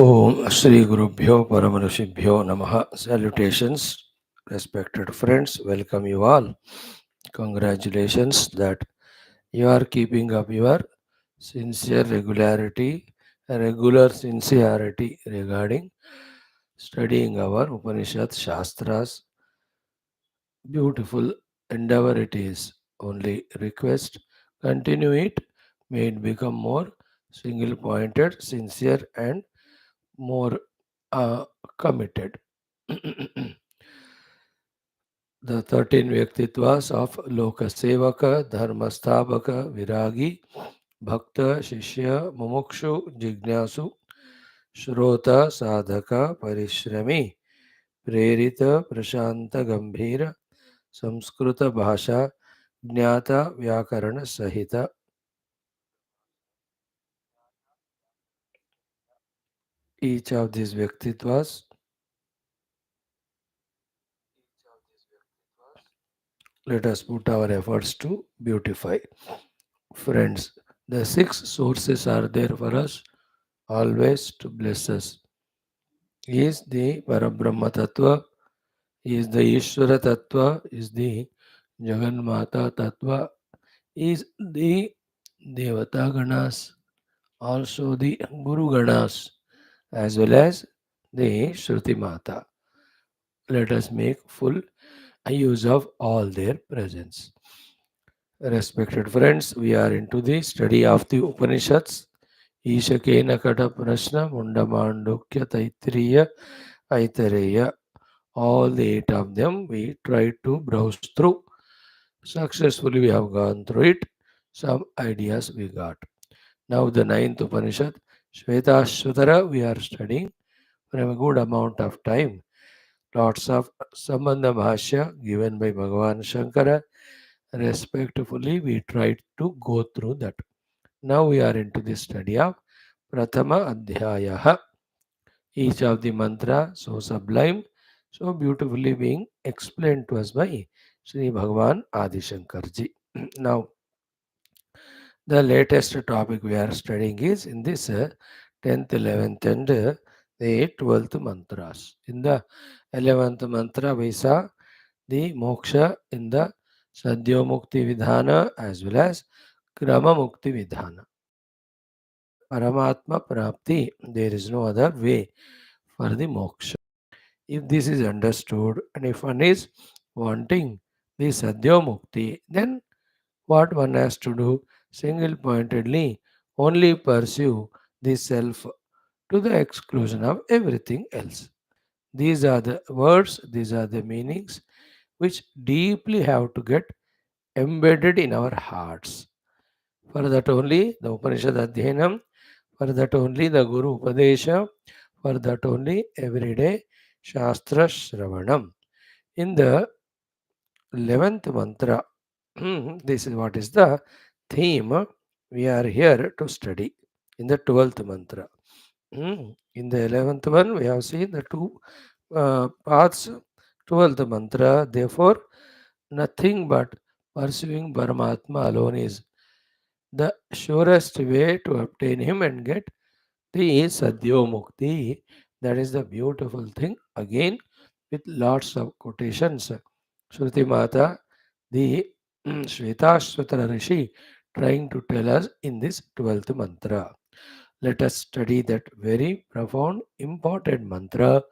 Om Shri GURUBHYO PARABRAHMANE NAMAHA. Salutations, respected friends. Welcome you all. Congratulations that you are keeping up your regular sincerity regarding studying our Upanishad Shastras. Beautiful endeavor it is. Only request, continue it. May it become more single pointed, sincere, and more uh, committed. The 13 Vyaktitvas of Lokasevaka, Dharmasthabaka, Viragi, Bhakta, Shishya, Mumukshu, Jignasu, Shrota, Sadhaka, Parishrami, Prerita, Prashanta, Gambhira, Samskrita Bhasha, Jnata, Vyakarana, Sahita. Each of these Vyaktitvas, let us put our efforts to beautify. Friends, the six sources are there for us always to bless us. He is the Parabrahma Tattva, he is the Ishvara Tattva, is the Jaganmata Tattva, is the Devata Ganas, also the Guru Ganas, as well as the Shruti Mata. Let us make full use of all their presence. Respected friends, we are into the study of the Upanishads. Ishakena Kata Prashna, Mundamandukya Taitriya Aitareya. All the eight of them we tried to browse through. Successfully we have gone through it. Some ideas we got. Now the ninth Upanishad, Shwethashwathara, we are studying for a good amount of time. Lots of Sambandha Bhashya given by Bhagavan Shankara. Respectfully, we tried to go through that. Now we are into the study of Prathama Adhyayaha. Each of the mantra so sublime, so beautifully being explained to us by Sri Bhagavan Adi Shankarji. Now, the latest topic we are studying is in this 10th, 11th, and the 12th mantras. In the 11th mantra, we saw the moksha in the Sadhyo Mukti Vidhana as well as Krama Mukti Vidhana. For Paramatma Prapti, there is no other way for the moksha. If this is understood and if one is wanting the Sadhya Mukti, then what one has to do? Single pointedly only pursue the self to the exclusion of everything else. These are the words, these are the meanings which deeply have to get embedded in our hearts. For that only the Upanishad Adhyanam, for that only the Guru Upadesha, for that only everyday Shastra Shravanam. In the 11th mantra, this is what is the theme we are here to study in the 12th mantra. In the 11th one, we have seen the two paths. 12th mantra, therefore, nothing but pursuing Paramatma alone is the surest way to obtain Him and get the Sadhyo Mukti. That is the beautiful thing. Again, with lots of quotations. Shruti Mata, the Shwethashwathara Rishi, trying to tell us in this 12th mantra. Let us study that very profound, important mantra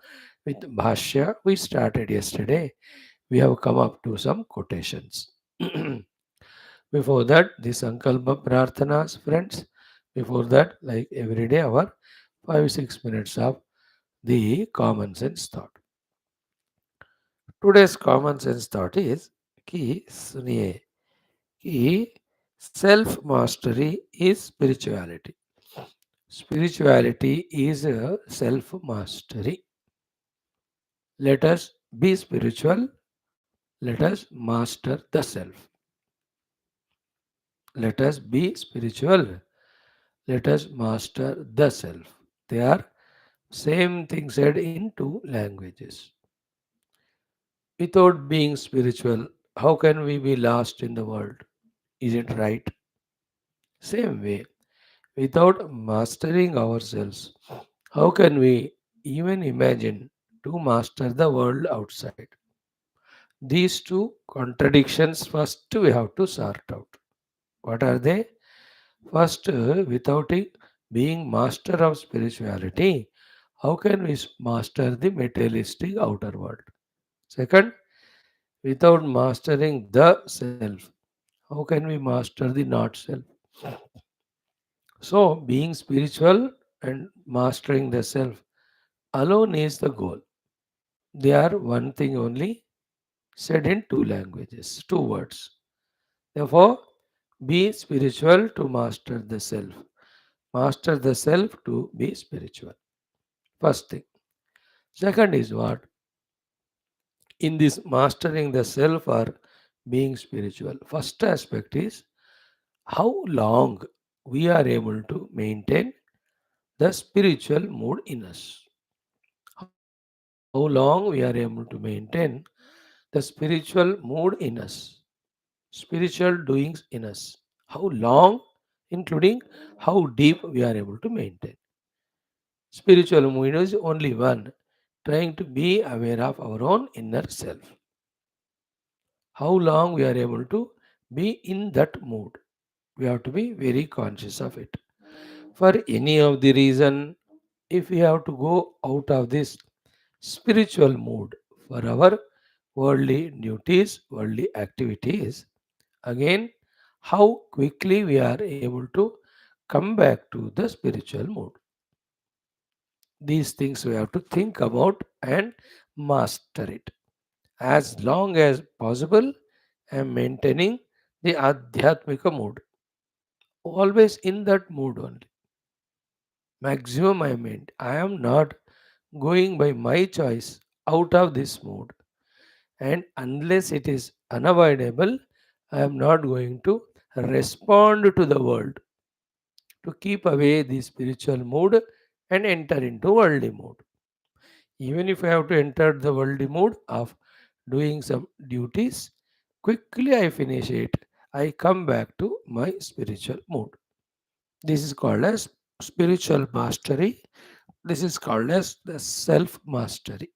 with Bhashya. We started yesterday. We have come up to some quotations. Before that, the Sankalpa Prarthanas, friends. Before that, like every day, our 5-6 minutes of the common sense thought. Today's common sense thought is कि सुनिए कि self mastery is spirituality. Spirituality is a self mastery. Let us be spiritual. Let us master the self. Let us be spiritual. Let us master the self. They are same thing said in two languages. Without being spiritual, how can we be lost in the world? Is it right? Same way, without mastering ourselves, How can we even imagine to master the world outside? These two contradictions first we have to sort out. What are they? First, without being master of spirituality, how can we master the materialistic outer world? Second, without mastering the self, how can we master the not self? So, being spiritual and mastering the self alone is the goal. They are one thing only, said in two languages, two words. Therefore, be spiritual to master the self. Master the self to be spiritual. First thing. Second is what? In this mastering the self or being spiritual. First aspect is how long we are able to maintain the spiritual mood in us. How long we are able to maintain the spiritual mood in us, spiritual doings in us. How long, including how deep we are able to maintain. Spiritual mood is only one, trying to be aware of our own inner self. How long we are able to be in that mood. We have to be very conscious of it. For any of the reason, if we have to go out of this spiritual mood for our worldly duties, worldly activities, again, how quickly we are able to come back to the spiritual mood. These things we have to think about and master it. As long as possible, I am maintaining the Adhyatmika mood. Always in that mood only. Maximum I meant. I am not going by my choice out of this mood. And unless it is unavoidable, I am not going to respond to the world to keep away the spiritual mood and enter into worldly mood. Even if I have to enter the worldly mood of doing some duties, quickly I finish it. I come back to my spiritual mood. This is called as spiritual mastery. This is called as the self mastery.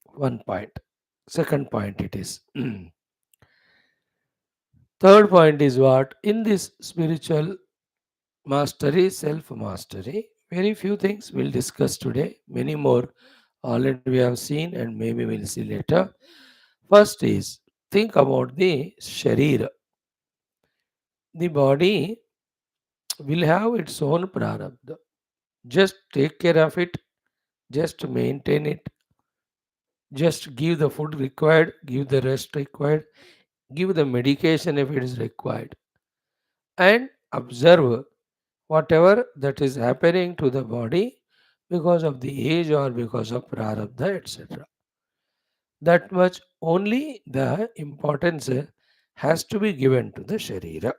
One point. Second point it is. Third point is what? In this spiritual mastery, self mastery, very few things we'll discuss today. Many more already we have seen and maybe we'll see later. First is think about the sharira. The body will have its own prarabdha. Just take care of it, just maintain it, just give the food required, give the rest required, give the medication if it is required, and observe whatever that is happening to the body because of the age or because of prarabdha, etc. That much only the importance has to be given to the sharira.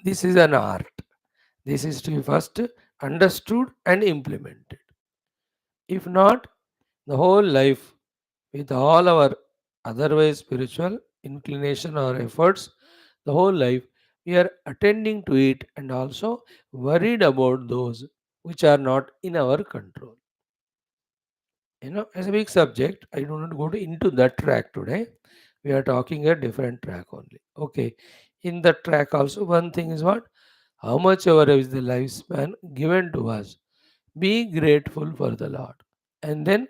This is an art. This is to be first understood and implemented. If not, the whole life with all our otherwise spiritual inclination or efforts, the whole life we are attending to it and also worried about those which are not in our control. As a big subject, I do not go into that track today. We are talking a different track only. Okay. In that track also, one thing is what? How much ever is the lifespan given to us? Be grateful for the Lord. And then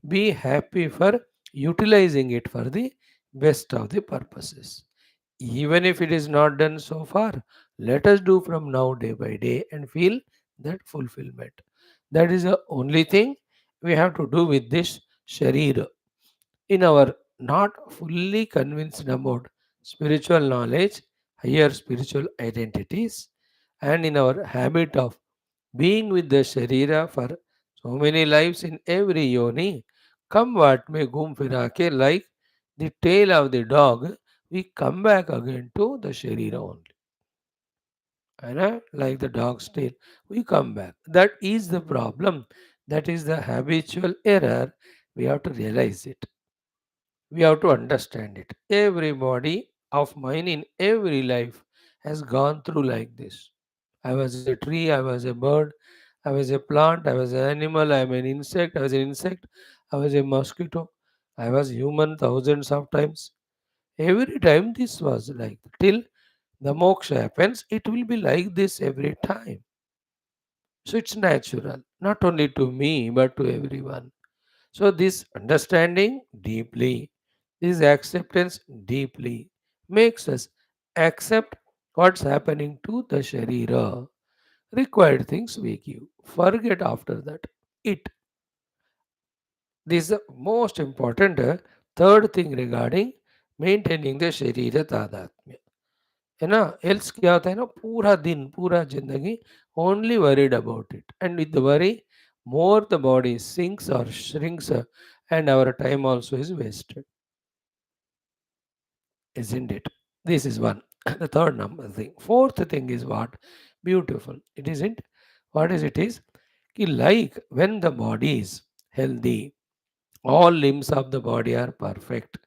be happy for utilizing it for the best of the purposes. Even if it is not done so far, let us do from now day by day and feel that fulfillment. That is the only thing we have to do with this sharira. In our not fully convinced about spiritual knowledge, higher spiritual identities, and in our habit of being with the Sharira for so many lives in every yoni, come what may gum firake, like the tail of the dog, we come back again to the Sharira only. Like the dog's tail, we come back. That is the problem. That is the habitual error. We have to realize it. We have to understand it. Everybody of mine in every life has gone through like this. I was a tree, I was a bird, I was a plant, I was an animal, I am an insect, I was an insect, I was a mosquito, I was human thousands of times. Every time this was like till the moksha happens, it will be like this every time. So it's natural, not only to me but to everyone. So this understanding deeply, this acceptance deeply makes us accept what's happening to the sharira. Required things we give. Forget after that. It. This is the most important third thing regarding maintaining the sharira तादात्म्य. है ना, else क्या होता है ना, पूरा दिन पूरा जिंदगी only worried about it, and with the worry more the body sinks or shrinks, and our time also is wasted, isn't it? This is one. The third number thing. Fourth thing is what? Beautiful. It isn't. What is it is? Ki like when the body is healthy, all limbs of the body are perfect.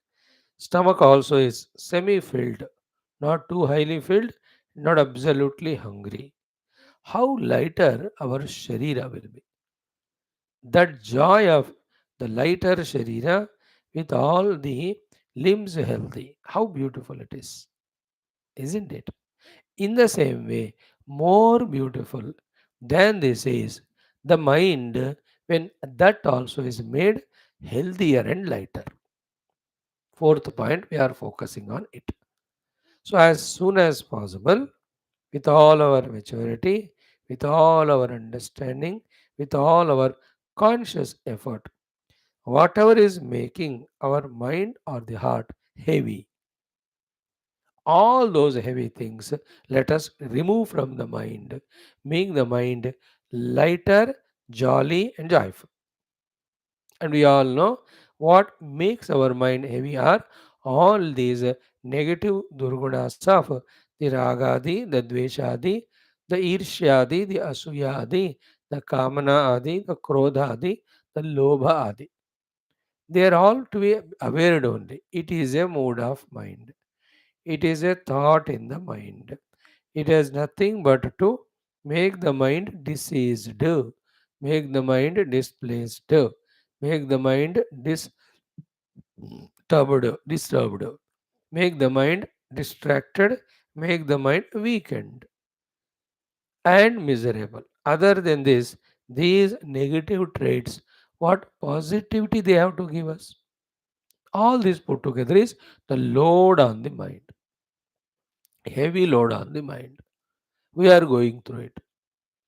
Stomach also is semi filled, not too highly filled, not absolutely hungry. How lighter our sharira will be. That joy of the lighter sharira with all the limbs healthy. How beautiful it is, isn't it? In the same way, more beautiful than this is the mind when that also is made healthier and lighter. Fourth point, we are focusing on it. So, as soon as possible, with all our maturity, with all our understanding, with all our conscious effort, whatever is making our mind or the heart heavy, all those heavy things, let us remove from the mind, make the mind lighter, jolly, and joyful. And we all know what makes our mind heavy are all these negative durgunas of the ragadi, the dveshadi, the irshyadi, the asuyadi, the kamana adi, the krodha adi, the lobha adi. They are all to be aware only. It is a mood of mind. It is a thought in the mind. It has nothing but to make the mind diseased, make the mind displaced, make the mind disturbed, make the mind distracted, make the mind weakened and miserable. Other than this, these negative traits, what positivity they have to give us? All this put together is the load on the mind, heavy load on the mind. We are going through it.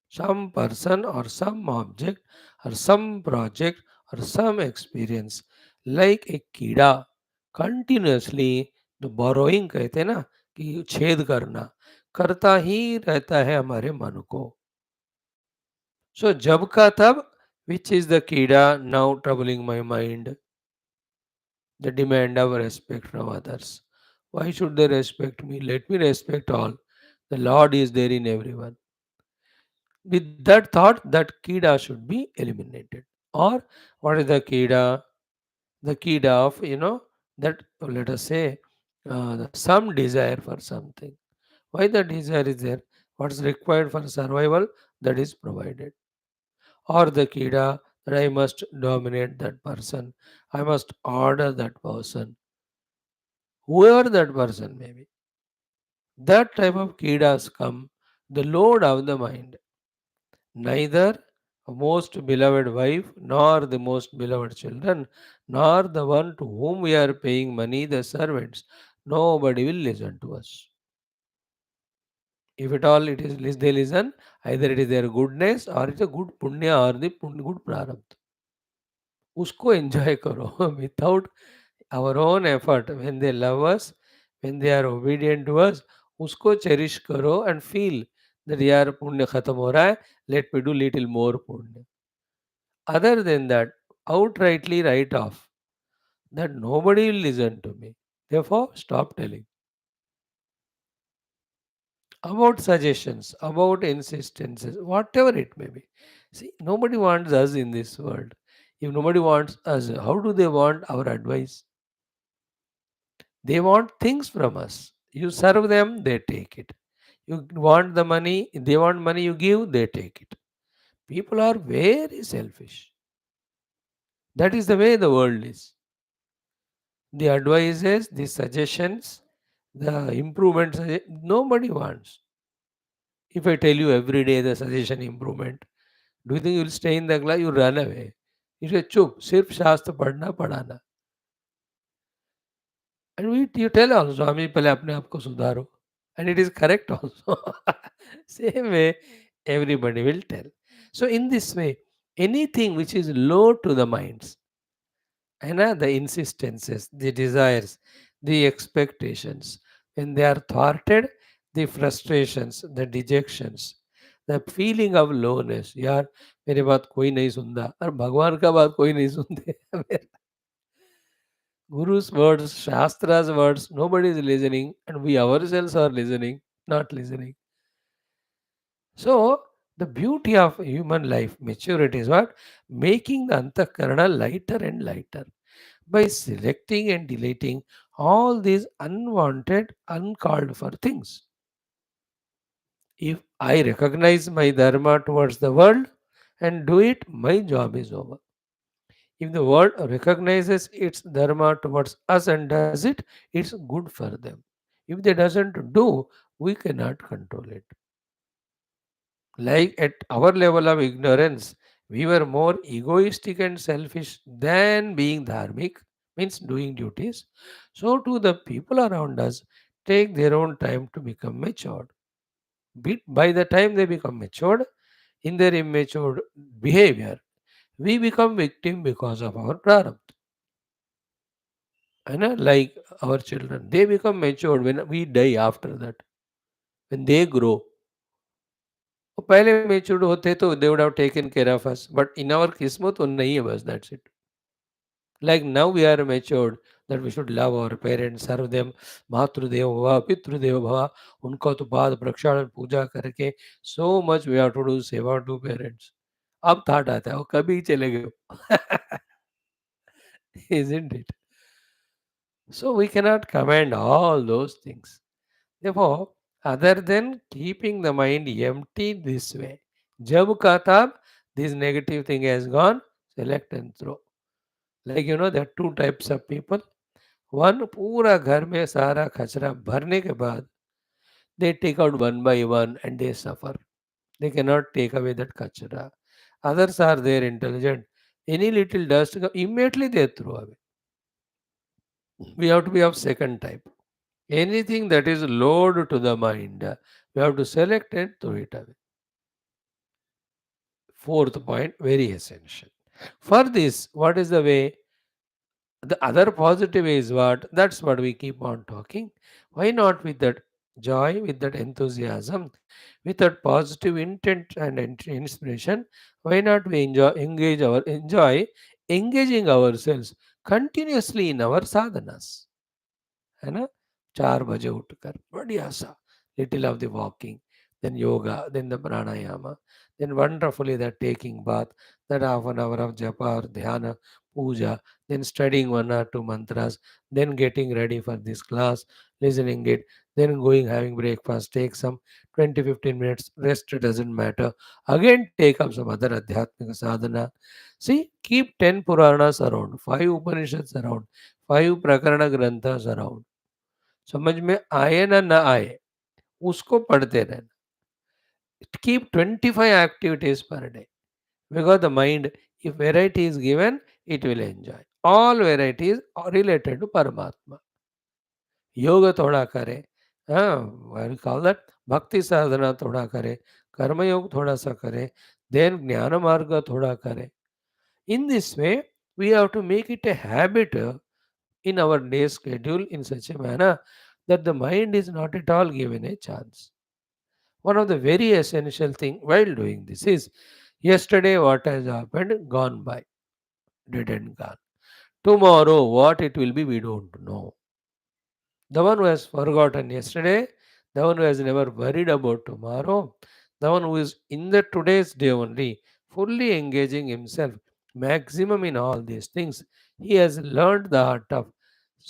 Some person or some object or some project or some experience, like a कीड़ा continuously जो borrowing कहते हैं ना, कि छेद करना करता ही रहता है हमारे मन को. So जब का तब, which is the कीड़ा now troubling my mind? The demand of respect from others. Why should they respect me? Let me respect all. The Lord is there in everyone. With that thought, that kida should be eliminated. Or what is the kida? The kida of, that, let us say, some desire for something. Why the desire is there? What's required for survival, that is provided. Or the kida that I must dominate that person, I must order that person, whoever that person may be. That type of kidas come, the load of the mind. Neither a most beloved wife, nor the most beloved children, nor the one to whom we are paying money, the servants. Nobody will listen to us. If at all it is they listen, either it is their goodness or it's a good punya or the good prarabdha. उसको enjoy करो without our own effort. When they love us, when they are obedient to us, उसको cherish करो and feel that यार पुण्य खत्म हो रहा है, let me do little more पुण्य. Other than that, outrightly write off that nobody will listen to me. Therefore, stop telling. About suggestions, about insistences, whatever it may be. See, nobody wants us in this world. If nobody wants us, how do they want our advice? They want things from us. You serve them, they take it. You want the money, they want money, you give, they take it. People are very selfish. That is the way the world is. The advices, the suggestions, the improvements, nobody wants. If I tell you every day the suggestion improvement, do you think you'll stay in the class? You run away. You say, chup, sirf शास्त्र पढ़ना पढ़ाना. And you tell also, स्वामी पहले अपने आप को सुधारो. And it is correct also. Same way, everybody will tell. So in this way, anything which is low to the minds, and the insistences, the desires, the expectations, when they are thwarted, the frustrations, the dejections, the feeling of lowness, यार मेरे बात कोई नहीं सुनता और भगवान का बात कोई नहीं सुनते. Guru's words, Shastra's words, nobody is listening, and we ourselves are listening, not listening. So, the beauty of human life, maturity is what? Making the antakarana lighter and lighter by selecting and deleting all these unwanted, uncalled for things. If I recognize my dharma towards the world and do it, my job is over. If the world recognizes its dharma towards us and does it, it's good for them. If they doesn't do, we cannot control it. Like at our level of ignorance, we were more egoistic and selfish than being dharmic, means doing duties. So to the people around us, take their own time to become matured. By the time they become matured, in their immature behavior, we become victim because of our prarabdha. Like our children, they become matured when we die after that, when they grow. वो पहले matured होते तो they would have taken care of us, but in our किस्मत वो नहीं है बस, that's it. Like now we are matured that we should love our parents, serve them, मातृदेव भव पितृदेव भव, उनको तो बाद प्रक्षालन पूजा करके so much we have to do सेवा to parents. अब थॉट आता है वो कभी चले गए. Isn't it? So we cannot command all those things. Therefore, other than keeping the mind empty this way, jab ka tab, this negative thing has gone, select and throw. Like there are two types of people. One, पूरा घर में सारा कचरा भरने के बाद, they take out one by one and they suffer. They cannot take away that kachara. Others are there intelligent. Any little dust, immediately they throw away. We have to be of second type. Anything that is load to the mind, we have to select and throw it away. Fourth point, very essential. For this, what is the way? The other positive is what? That's what we keep on talking. Why not with that joy, with that enthusiasm, with that positive intent and inspiration? Why not we enjoy engaging ourselves continuously in our sadhanas? है ना? 4 बजे उठकर बढ़िया सा little of the walking, then yoga, then the pranayama, then wonderfully the taking bath, that half an hour of japa or dhyana, puja, then studying one or two mantras, then getting ready for this class, listening it, then going having breakfast, take some 20-15 minutes rest, doesn't matter. Again take up some other adhyatmika sadhana. See, keep 10 Puranas around, 5 Upanishads around, 5 Prakarana Granthas around. समझ में आए ना ना आए, उसको पढ़ते रहना. Keep 25 activities per day. Because the mind, if variety is given, it will enjoy. All varieties are related to Paramatma. Yoga thoda kare. What we call that? Bhakti sadhana thoda kare. Karma yoga thoda sa kare. Then Jnana marga thoda kare. In this way, we have to make it a habit in our day schedule in such a manner that the mind is not at all given a chance. One of the very essential thing while doing this is yesterday what has happened, gone by, dead and gone. Tomorrow what it will be, we don't know. The one who has forgotten yesterday, the one who has never worried about tomorrow, the one who is in the today's day only, fully engaging himself maximum in all these things, he has learned the art of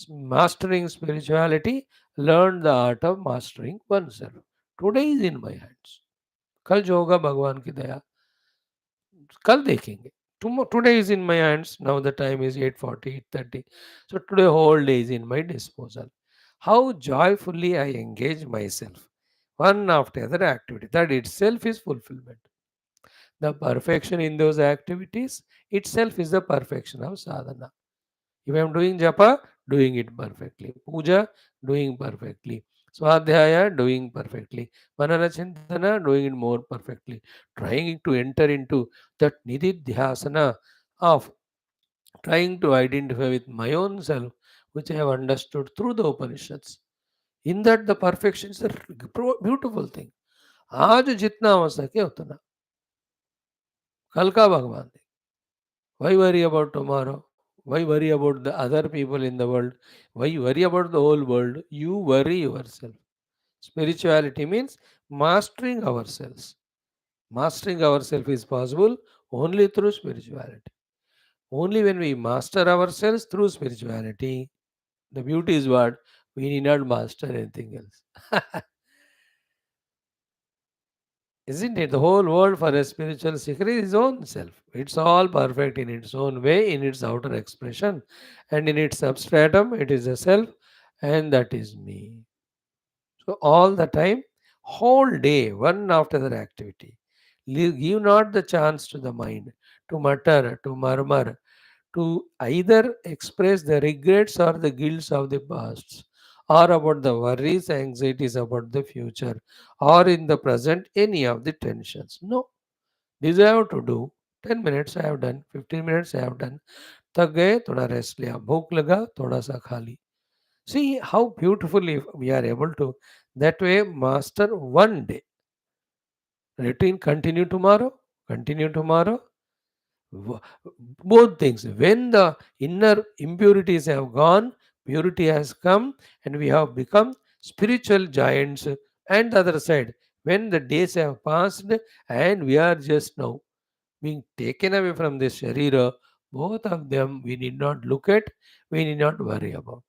mastering spirituality, learned the art of mastering oneself. Today is in my hands. कल जो होगा भगवान की दया. कल देखेंगे. Today is in my hands. Now the time is 8:40, 8:30. So today whole day is in my disposal. How joyfully I engage myself, one after other activity. That itself is fulfillment. The perfection in those activities itself is the perfection of sadhana. If I am doing japa, doing it perfectly. Puja, doing perfectly. Swadhyaya, doing perfectly. Manana Chintana, doing it more perfectly. Trying to enter into that nididhyasana of trying to identify with my own self, which I have understood through the Upanishads. In that, the perfection is a beautiful thing. आज जितना हो सके उतना. कल का भगवान. Why worry about tomorrow? Why worry about the other people in the world? Why worry about the whole world? You worry yourself. Spirituality means mastering ourselves. Mastering ourselves is possible only through spirituality. Only when we master ourselves through spirituality, the beauty is what? We need not master anything else. Isn't it? The whole world for a spiritual seeker is his own self. It's all perfect in its own way, in its outer expression, and in its substratum, it is a self, and that is me. So, all the time, whole day, one after the activity. Give not the chance to the mind to mutter, to murmur, to either express the regrets or the guilts of the past, or about the worries, anxieties about the future, or in the present, any of the tensions. No, this I have to do. 10 minutes I have done, 15 minutes I have done. थक गए थोड़ा rest लिया भूख लगा थोड़ा सा खा ली see how beautifully we are able to that way master one day routine continue tomorrow W- both things. When the inner impurities have gone, purity has come, and we have become spiritual giants. And the other side, when the days have passed and we are just now being taken away from this sharira, both of them we need not look at, we need not worry about.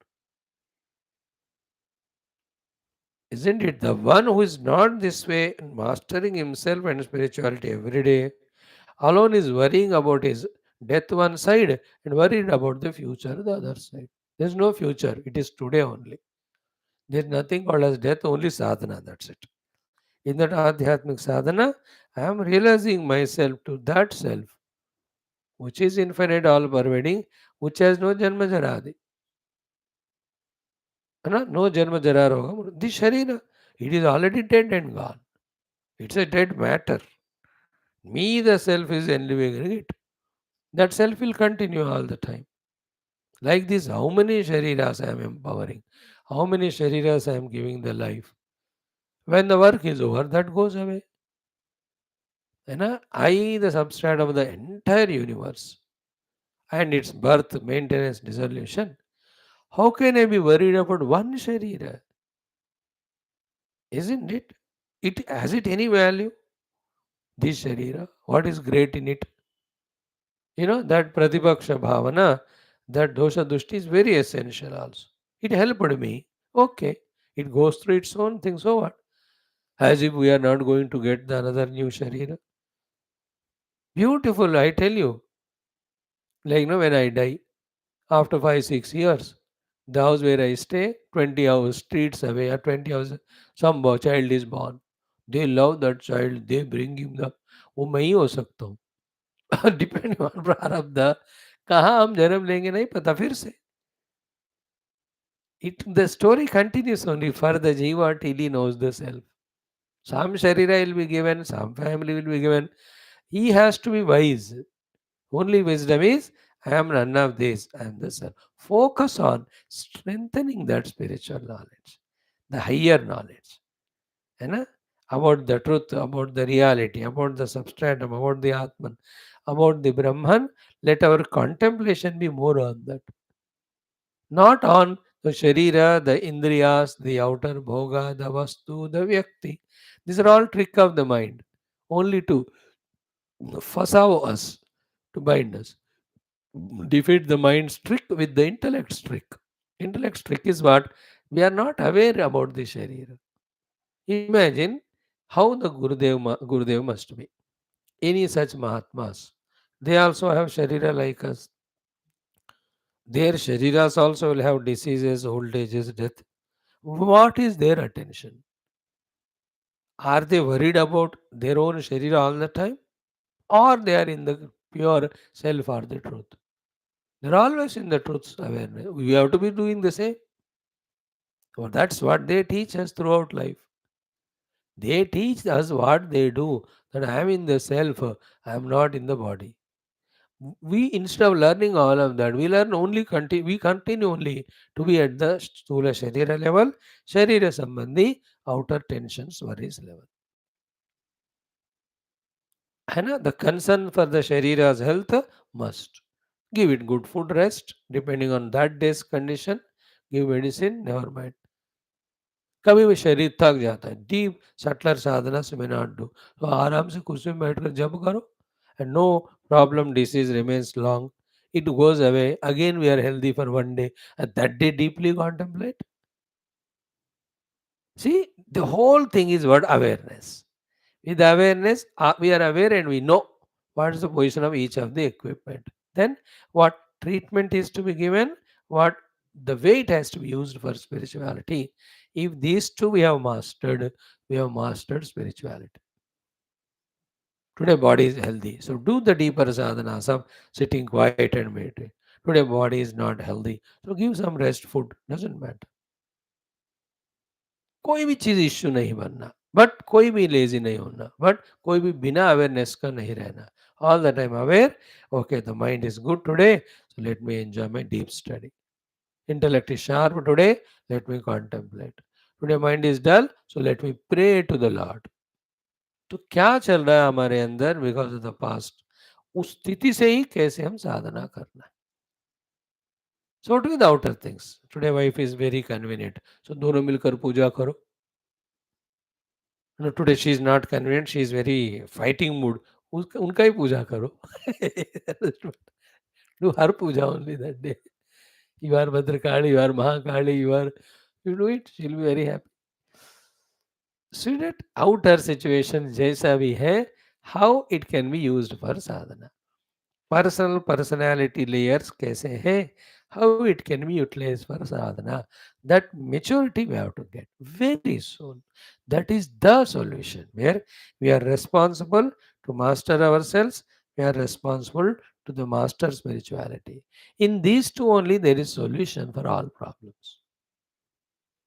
Isn't it? The one who is not this way, mastering himself and spirituality every day, alone is worrying about his death one side and worried about the future the other side. There's no future. It is today only. There's nothing called as death, only sadhana. That's it. In that adhyatmic sadhana, I am realizing myself to that self, which is infinite, all pervading, which has no janma jaradi. No janma jara roga. This sharira, it is already dead and gone. It's a dead matter. Me, the self, is living it. That self will continue all the time. Like this, how many shariras I am empowering? How many shariras I am giving the life? When the work is over, that goes away. I, the substrate of the entire universe and its birth, maintenance, dissolution. How can I be worried about one sharira? Isn't it? It has it any value? This sharira, what is great in it? That Pratipaksha Bhavana, that dosha dushti is very essential also. It helped me. Okay. It goes through its own thing. So what? As if we are not going to get the another new Sharira. Beautiful, I tell you. Like when I die, after 5, 6 years, the house where I stay, 20 hours streets away, or 20 hours, some child is born. They love that child, they bring him the वो मैं ही हो सकता हूँ depending on प्रारब्ध कहाँ हम जन्म लेंगे नहीं पता फिर से the story continues only for the jiva till he knows the self. Some sharira will be given, some family will be given. He has to be wise. Only wisdom is, I am none of this, I am the self. Focus on strengthening that spiritual knowledge, the higher knowledge. You know, about the truth, about the reality, about the substratum, about the Atman, about the Brahman. Let our contemplation be more on that. Not on the Sharira, the Indriyas, the outer Bhoga, the Vastu, the Vyakti. These are all trick of the mind, only to fasaw us, to bind us. Defeat the mind's trick with the intellect's trick. Intellect's trick is what? We are not aware about the Sharira. Imagine how the Gurudev must be. any such Mahatmas. They also have Sharira like us. Their Shariras also will have diseases, old ages, death. What is their attention? Are they worried about their own Sharira all the time? Or they are in the pure self or the truth? They're always in the truth's awareness. We have to be doing the same. So that's what they teach us throughout life. They teach us what they do, that I am in the self, I am not in the body. We, instead of learning all of that, we learn only we continue only to be at the Stula Sharira level, Sharira Sambandhi, outer tensions, worries level. And the concern for the Sharira's health must. Give it good food, rest, depending on that day's condition. Give medicine, never mind. कभी भी शरीर थक जाता है, deep subtler साधना से may not do, तो आराम से कुर्सी में बैठकर जप करो, and no problem disease remains long, it goes away, again we are healthy for one day, and that day deeply contemplate. See, the whole thing is what? Awareness. With awareness, we are aware and we know what is the position of each of the equipment. Then what treatment is to be given, what the way it has to be used for spirituality. If these two we have mastered spirituality. Today body is healthy. So do the deeper sadhanas of sitting quiet and meditate. Today body is not healthy. So give some rest food. Doesn't matter. कोई भी चीज़ issue नहीं बनना, but कोई भी lazy नहीं होना, but कोई भी बिना अवेयरनेस का नहीं रहना. All the time aware, okay, the mind is good today, so let me enjoy my deep study. Intellect is sharp today, let me contemplate. Today mind is dull, so let me pray to the Lord. तो क्या चल रहा है हमारे अंदर because of the past, उस स्थिति से ही कैसे हम साधना करना है. So to the outer things, today wife is very convenient, so दोनों मिलकर पूजा करो. No, today she is not convenient, she is very fighting mood. उनका ही पूजा करो. Do her puja only that day. You are Bhadrakali, you are Mahakali, you do it, she'll be very happy. See that outer situation जैसा भी है, how it can be used for sadhana. Personal personality layers कैसे हैं, how it can be utilized for sadhana. That maturity we have to get very soon. That is the solution where we are responsible to master ourselves, we are responsible to the master spirituality. In these two only there is solution for all problems.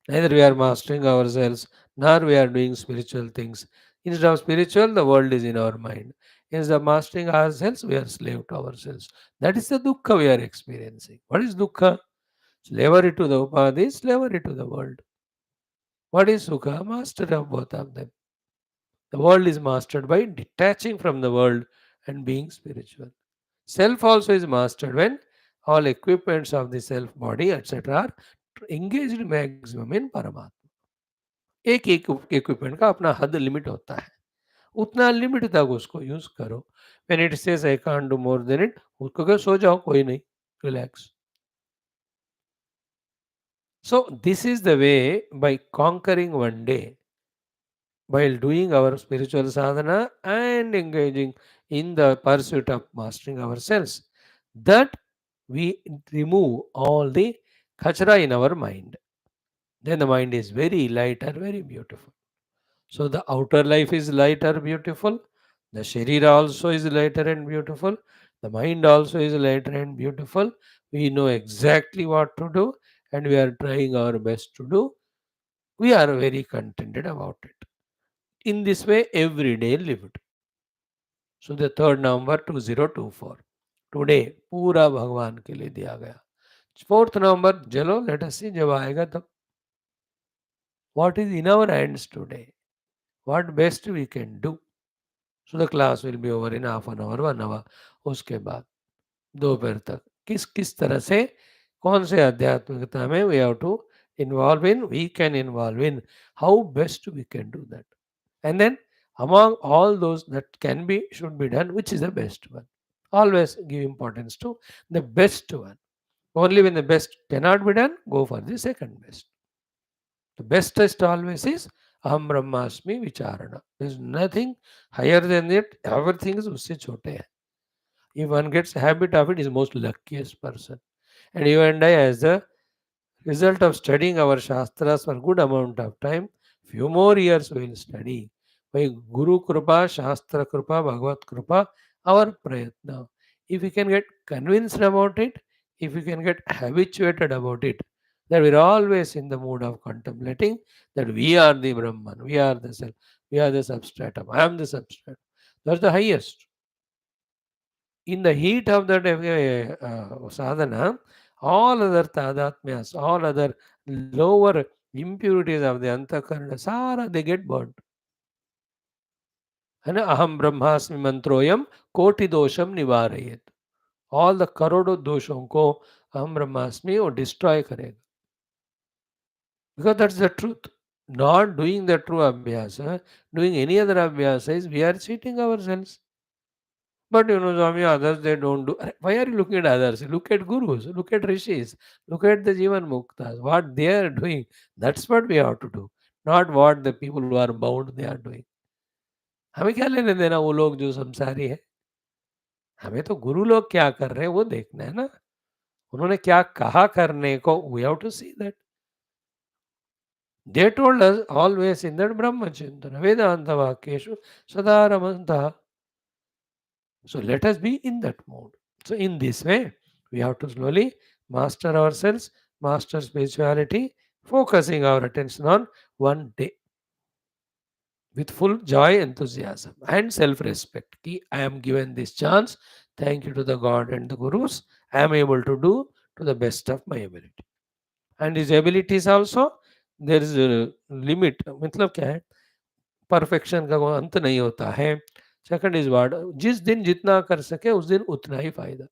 Neither we are mastering ourselves, nor we are doing spiritual things. Instead of spiritual, the world is in our mind. Instead of mastering ourselves, we are slave to ourselves. That is the dukkha we are experiencing. What is dukkha? Slavery to the upadhi, slavery to the world. What is sukha? Master of both of them. The world is mastered by detaching from the world and being spiritual. Self also is mastered when all equipments of the self body, etc., are engaged maximum in Paramatma. एक equipment का अपना हद limit होता है, उतना limit तक उसको use करो. When it says I can't do more than it, उसको कहो सो जाओ, कोई नहीं, relax. So this is the way, by conquering one day, while doing our spiritual sadhana and engaging in the pursuit of mastering ourselves, that we remove all the kachara in our mind. Then the mind is very lighter, very beautiful. So the outer life is lighter, beautiful. The sharira also is lighter and beautiful. The mind also is lighter and beautiful. We know exactly what to do and we are trying our best to do. We are very contented about it. In this way, every day lived. So the third November 2024. Today पूरा भगवान के लिए दिया गया. Fourth November, चलो let us see जब आएगा तब. What is in our hands today? What best we can do? So the class will be over in half an hour, 1 hour. उसके बाद दोपहर तक किस किस तरह से कौन से आध्यात्मिकता में we have to involve in, we can involve in, how best we can do that. And then among all those that can be, should be done, which is the best one? Always give importance to the best one. Only when the best cannot be done, go for the second best. The bestest always is Aham Brahmasmi Vicharana. There is nothing higher than it. Everything is usse chote hai. If one gets a habit of it, is most luckiest person. And you and I, as the result of studying our Shastras for good amount of time, few more years we will study. By Guru Kripa, Shastra Kripa, Bhagavad Kripa, our Prayatna. If we can get convinced about it, if we can get habituated about it, that we're always in the mood of contemplating that we are the Brahman, we are the self, we are the substratum, I am the substratum. That's the highest. In the heat of that sadhana, all other tadatmyas, all other lower impurities of the antakarana, sara, they get burnt. And aham brahmasmi mantroyam koti dosham nivarayet. All the karodo doshon ko aham brahmasmi वो destroy करेगा. Because that's the truth. Not doing the true abhyasa, doing any other abhyasa is we are cheating ourselves. But Swami, others they don't do. Why are you looking at others? Look at gurus, look at rishis, look at the Jivan Muktas. What they are doing, that's what we have to do. Not what the people who are bound they are doing. हमें क्या लेने देना वो लोग जो संसारी है. हमें तो गुरु लोग क्या कर रहे हैं वो देखना है ना. उन्होंने क्या कहा करने को, we have to see that. They told us always in that Brahmachintan, Vedanta Vakyeshu Sadaramanta. So let us be in that mode. So in this way, we have to slowly master ourselves, master spirituality, focusing our attention on one day with full joy, enthusiasm, and self-respect. Ki I am given this chance. Thank you to the God and the Gurus. I am able to do to the best of my ability. And his abilities also, there is a limit. मतलब क्या है? Perfection का कोई अंत नहीं होता है. Second is what, जिस दिन जितना कर सके उस दिन उतना ही फायदा.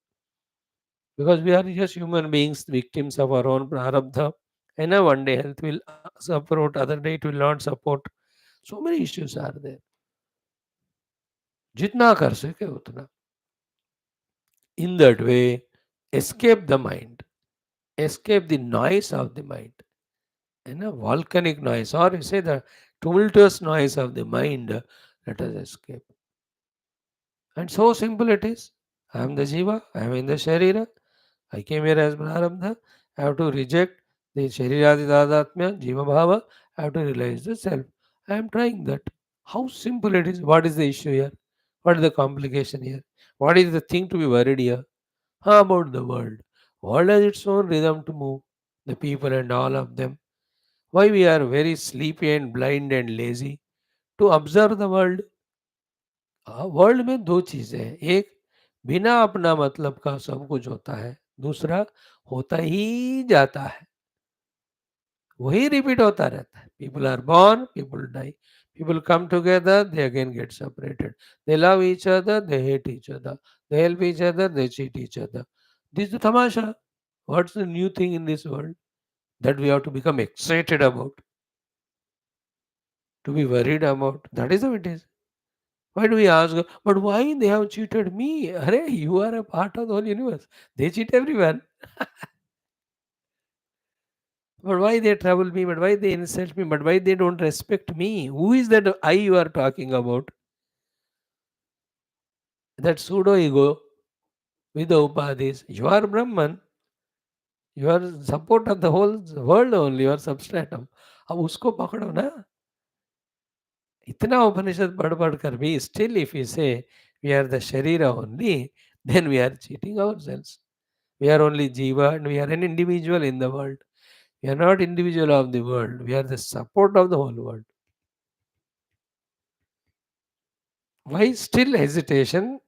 Because we are just human beings, victims of our own prarabdha. And one day health will support, other day it will not support. So many issues are there. जितना कर सके उतना. In that way, escape the mind, escape the noise of the mind. And a volcanic noise, or you say the tumultuous noise of the mind, let us escape. And so simple it is. I am the Jiva, I am in the Sharira, I came here as Prarabdha. I have to reject the Shariradi Dadatmya, Jiva Bhava. I have to realize the self. I am trying that. How simple it is. What is the issue here? What is the complication here? What is the thing to be worried here? How about the world? World has its own rhythm to move. The people and all of them. Why we are very sleepy and blind and lazy? To observe the world. World में दो चीजें हैं. एक, बिना अपना मतलब का सब कुछ होता है. दूसरा, होता ही जाता है. वही रिपीट होता रहता है. People are born, people die, people come together, they again get separated. They love each other, they hate each other, they help each other, they cheat each other. This is tamasha. What's the new thing in this world that we have to become excited about, to be worried about? That is how it is. Why do we ask, but why they have cheated me? Arey, you are a part of the whole universe. They cheat everyone. But why they trouble me? But why they insult me? But why they don't respect me? Who is that I you are talking about? That pseudo ego with the upadhis. You are Brahman. You are support of the whole world only. You are substratum. अब उसको पकड़ो ना. इतना उपनिषद पढ़ कर भी still if we say we are the sharira only, then we are cheating ourselves. We are only jiva and we are an individual in the world. We are not individual of the world. We are the support of the whole world. Why still hesitation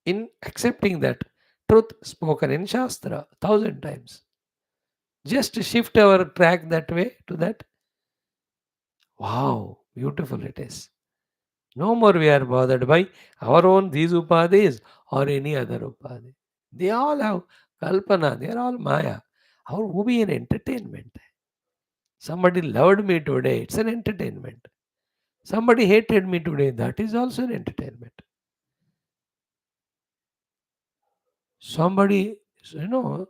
in accepting that truth spoken in Shastra 1,000 times? Just shift our track that way to that. Wow, beautiful it is. No more we are bothered by our own these upadhis or any other upadhi. They all have kalpana, they are all maya. Our will be an entertainment. Somebody loved me today, it's an entertainment. Somebody hated me today, that is also an entertainment. Somebody, you know,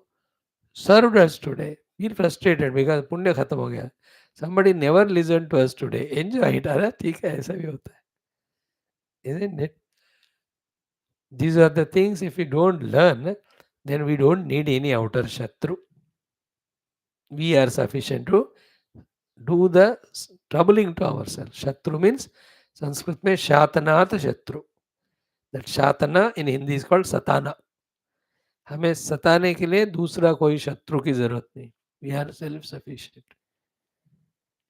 served us today, feel frustrated because punya khatam ho gaya. Somebody never listened to us today. Enjoy it. अरे ठीक है ऐसा भी होता है. Isn't it? These are the things, if we don't learn, then we don't need any outer Shatru. We are sufficient to do the troubling to ourselves. Shatru means, Sanskrit में शातनाथ शत्रु. That shatana in Hindi is called satana. हमें सताने के लिए दूसरा कोई शत्रु की जरूरत नहीं. We are self sufficient.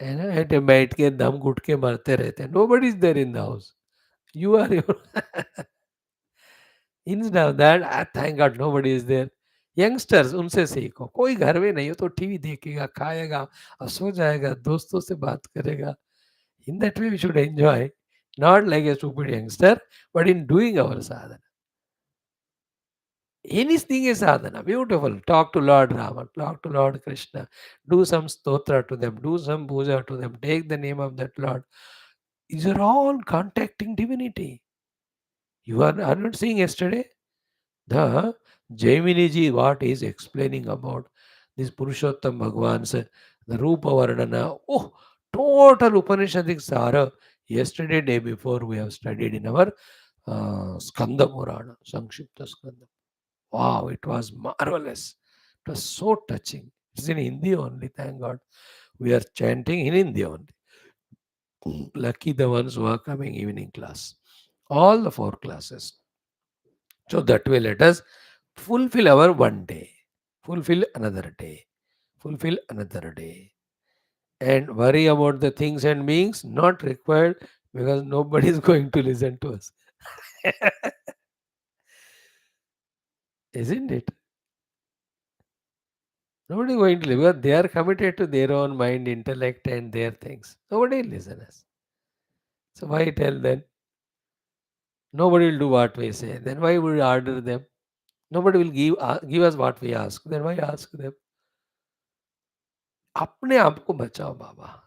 है ना, ऐसे बैठ के दम घुट के मरते रहते हैं. Nobody is there in the house. You are your. Instead of that, thank God nobody is there. Youngsters, उनसे सीखो. कोई घर में नहीं हो तो टीवी देखेगा, खाएगा और सो जाएगा, दोस्तों से बात करेगा. In that way we should enjoy, not like a stupid youngster, but in doing our sadhana. Anything is sadhana. Beautiful. Talk to Lord Rama, talk to Lord Krishna, do some stotra to them, do some puja to them, take the name of that Lord. These are all contacting divinity. You are not seeing yesterday the Jaimini ji what is explaining about this Purushottam Bhagwan's the Rupa Varnana. Oh, total Upanishadic Sara. Yesterday, day before, we have studied in our Skanda Purana, Sankshipta Skanda. Wow, it was marvelous. It was so touching. It's in Hindi only, thank God. We are chanting in Hindi only. Lucky the ones who are coming evening class. All the 4 classes. So that way, let us fulfill our one day, fulfill another day, fulfill another day. And worry about the things and beings not required, because nobody is going to listen to us. Isn't it? Nobody going to listen, because they are committed to their own mind, intellect, and their things. Nobody will listen us. So why tell them? Nobody will do what we say. Then why would we order them? Nobody will give us what we ask. Then why ask them? अपने आप को बचाओ बाबा.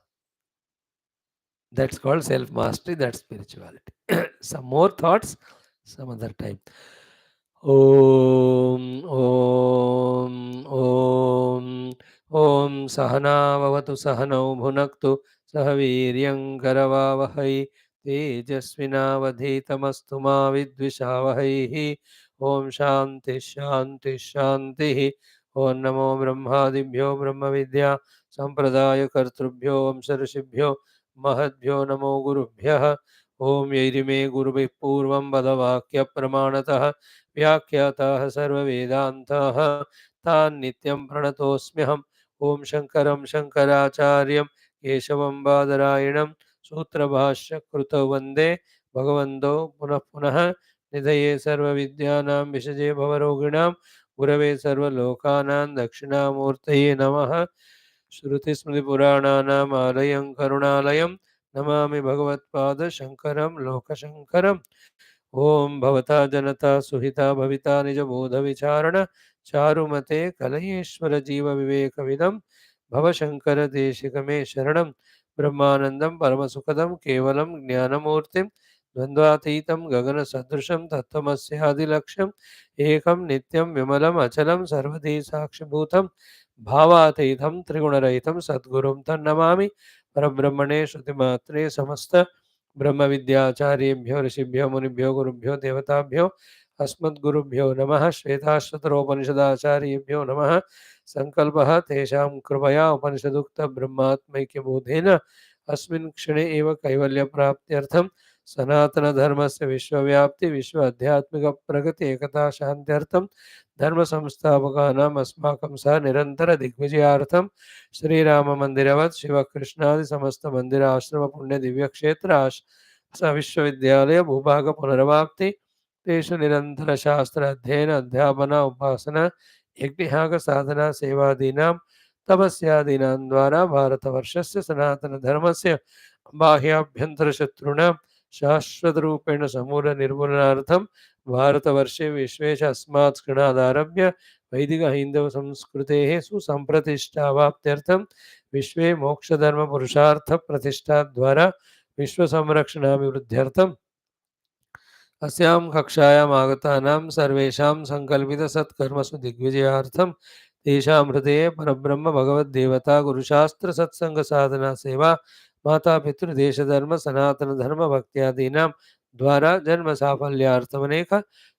That's called self mastery. That's spirituality. Some more thoughts some other time. ॐ ॐ ॐ ॐ सहनाववतु सहनौ भुनक्तु सह वीर्यं करवावहै तेजस्विनावधीतमस्तु मा विद्विषावहैः. ॐ शान्ति शान्ति शान्तिः. ॐ नमो ब्रह्मादिभ्यो ब्रह्मविद्या सम्प्रदायकर्तृभ्यो वंश महद्भ्यो नमो गुरुभ्यः. ओम यैरिमे गुरुभिः पूर्वं बलवाक्यप्रमाणतः व्याख्याताः सर्ववेदान्ताः तान् नित्यं प्रणतोऽस्म्यहम्. ओम शङ्करं शङ्कराचार्यं केशवं बादरायणं सूत्रभाष्यकृतौ वन्दे भगवन्तौ पुनः पुनः. निधये सर्वविद्यानां विषजे भवरोगिणां गुरवे सर्वलोकानां दक्षिणामूर्तये नमः. श्रुतिस्मृतिपुराणानाम् आलयं करुणालयं नमामि भगवत्पादशङ्करं लोकशङ्करम्. ॐ भवता जनता सुहिता भविता निजबोधविचारण चारुमते कलयेश्वर जीवविवेकविदं भवशङ्करदेशिकमे शरणं. ब्रह्मानन्दं परमसुखदं केवलं ज्ञानमूर्तिं द्वन्द्वातीतं गगनसदृशं तत्त्वमस्यादिलक्ष्यम् एकं नित्यं विमलम् अचलं सर्वधी साक्षिभूतं भावातीतं त्रिगुणरहितं सद्गुरुं तन्नमामि. परब्रह्मणे श्रुतिमात्रे समस्त ब्रह्म विद्याचार्येभ्यो ऋषिभ्यो मुनिभ्यो गुरुभ्यो देवताभ्यो अस्मद्गुरुभ्यो नमः. श्वेताश्वतरोपनिषदाचार्येभ्यो नमः. संकल्पः तेषां कृपया उपनिषदुक्त ब्रह्मात्मैक्यबोधेन अस्मिन् क्षणे एव कैवल्यप्राप्त्यर्थं सनातनधर्मस्य विश्वव्याप्ति विश्व आध्यात्मिक प्रगति एकता शान्त्यर्थं धर्म संस्थापकानाम् अस्माकं सह निरंतर दिग्विजयार्थं श्रीराम मंदिरवत् शिवकृष्णादि समस्त मंदिर आश्रम पुण्य दिव्य क्षेत्र विश्वविद्यालय भूभाग पुनर्वाप्ति तेषु निरंतर शास्त्र अध्ययन अध्यापन उपासना यज्ञयाग साधना सेवादीनां तपस्यादीनां द्वारा भारतवर्षस्य सनातन धर्मस्य बाह्याभ्यंतर शत्रुणां शाश्वत रूपेण समूल निर्मूलनार्थं भारतवर्षे विश्वेश अस्मात् क्षणादारभ्य वैदिक हिंदव संस्कृतेः सुसंप्रतिष्ठावाप्त्यर्थं विश्वे मोक्षधर्म पुरुषार्थ प्रतिष्ठा द्वारा विश्व संरक्षणाभिवृद्ध्यर्थं अस्यां कक्षायाम् आगतानां सर्वेषां संकल्पित सत्कर्मसु दिग्विजयार्थं तेषां हृदये परब्रह्म भगवद्देवता गुरुशास्त्र सत्संग साधना सेवा माता पितृदेशधर्म सनातन धर्म भक्त्यादीनां द्वारा जन्म साफल्यार्थमनेक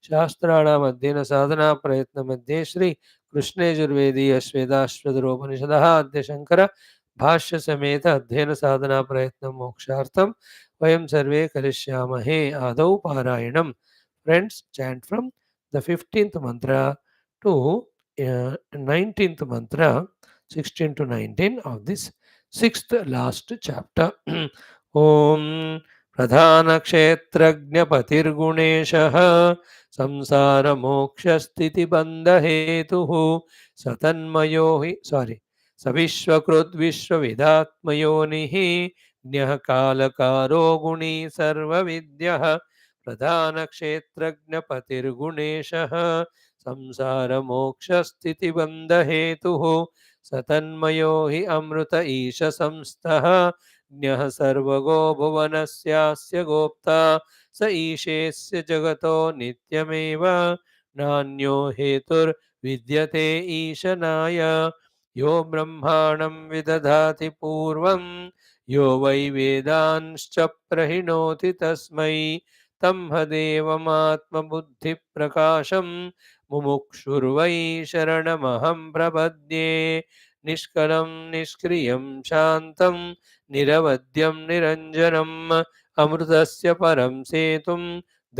शास्त्राणाम् अध्ययन साधना प्रयत्न मध्ये श्री कृष्णयजुर्वेदीय श्वेताश्वतरोपनिषदः अद्य शंकर भाष्य समेत अध्ययन साधना प्रयत्न मोक्षार्थम वयं सर्वे करिष्यामहे आदौ पारायणम्. Friends, chant from the 15th mantra to 19th mantra, 16 to 19 of this sixth last chapter. Om Pradhana Kshetrajna Patirguneshah Samsara Moksha Sthiti Bandha Hetuhu Satanmayo hi, sorry, Savishwakrut Vishwavidatmayonihi Jnah Kalakaro Guni Sarva Vidyah प्रधानक्षेत्रज्ञपतिर्गुणेशः संसारमोक्षस्थितिबन्धहेतुः सतन्मयो हि अमृत ईश संस्थः ज्ञः सर्वगो भुवनस्यास्य गोप्ता स ईशेस्य जगतो नित्यमेव नान्यो हेतुर्विद्यते ईशनाय यो ब्रह्माणं विदधाति पूर्वं यो वै वेदांश्च प्रहिणोति तस्मै तं हदेवमात्मबुद्धिप्रकाशं मुमुक्षुर्वै शरणमहं प्रपद्ये निष्कलं निष्क्रियं शान्तं निरवध्यं निरञ्जनम् अमृतस्य परं सेतुं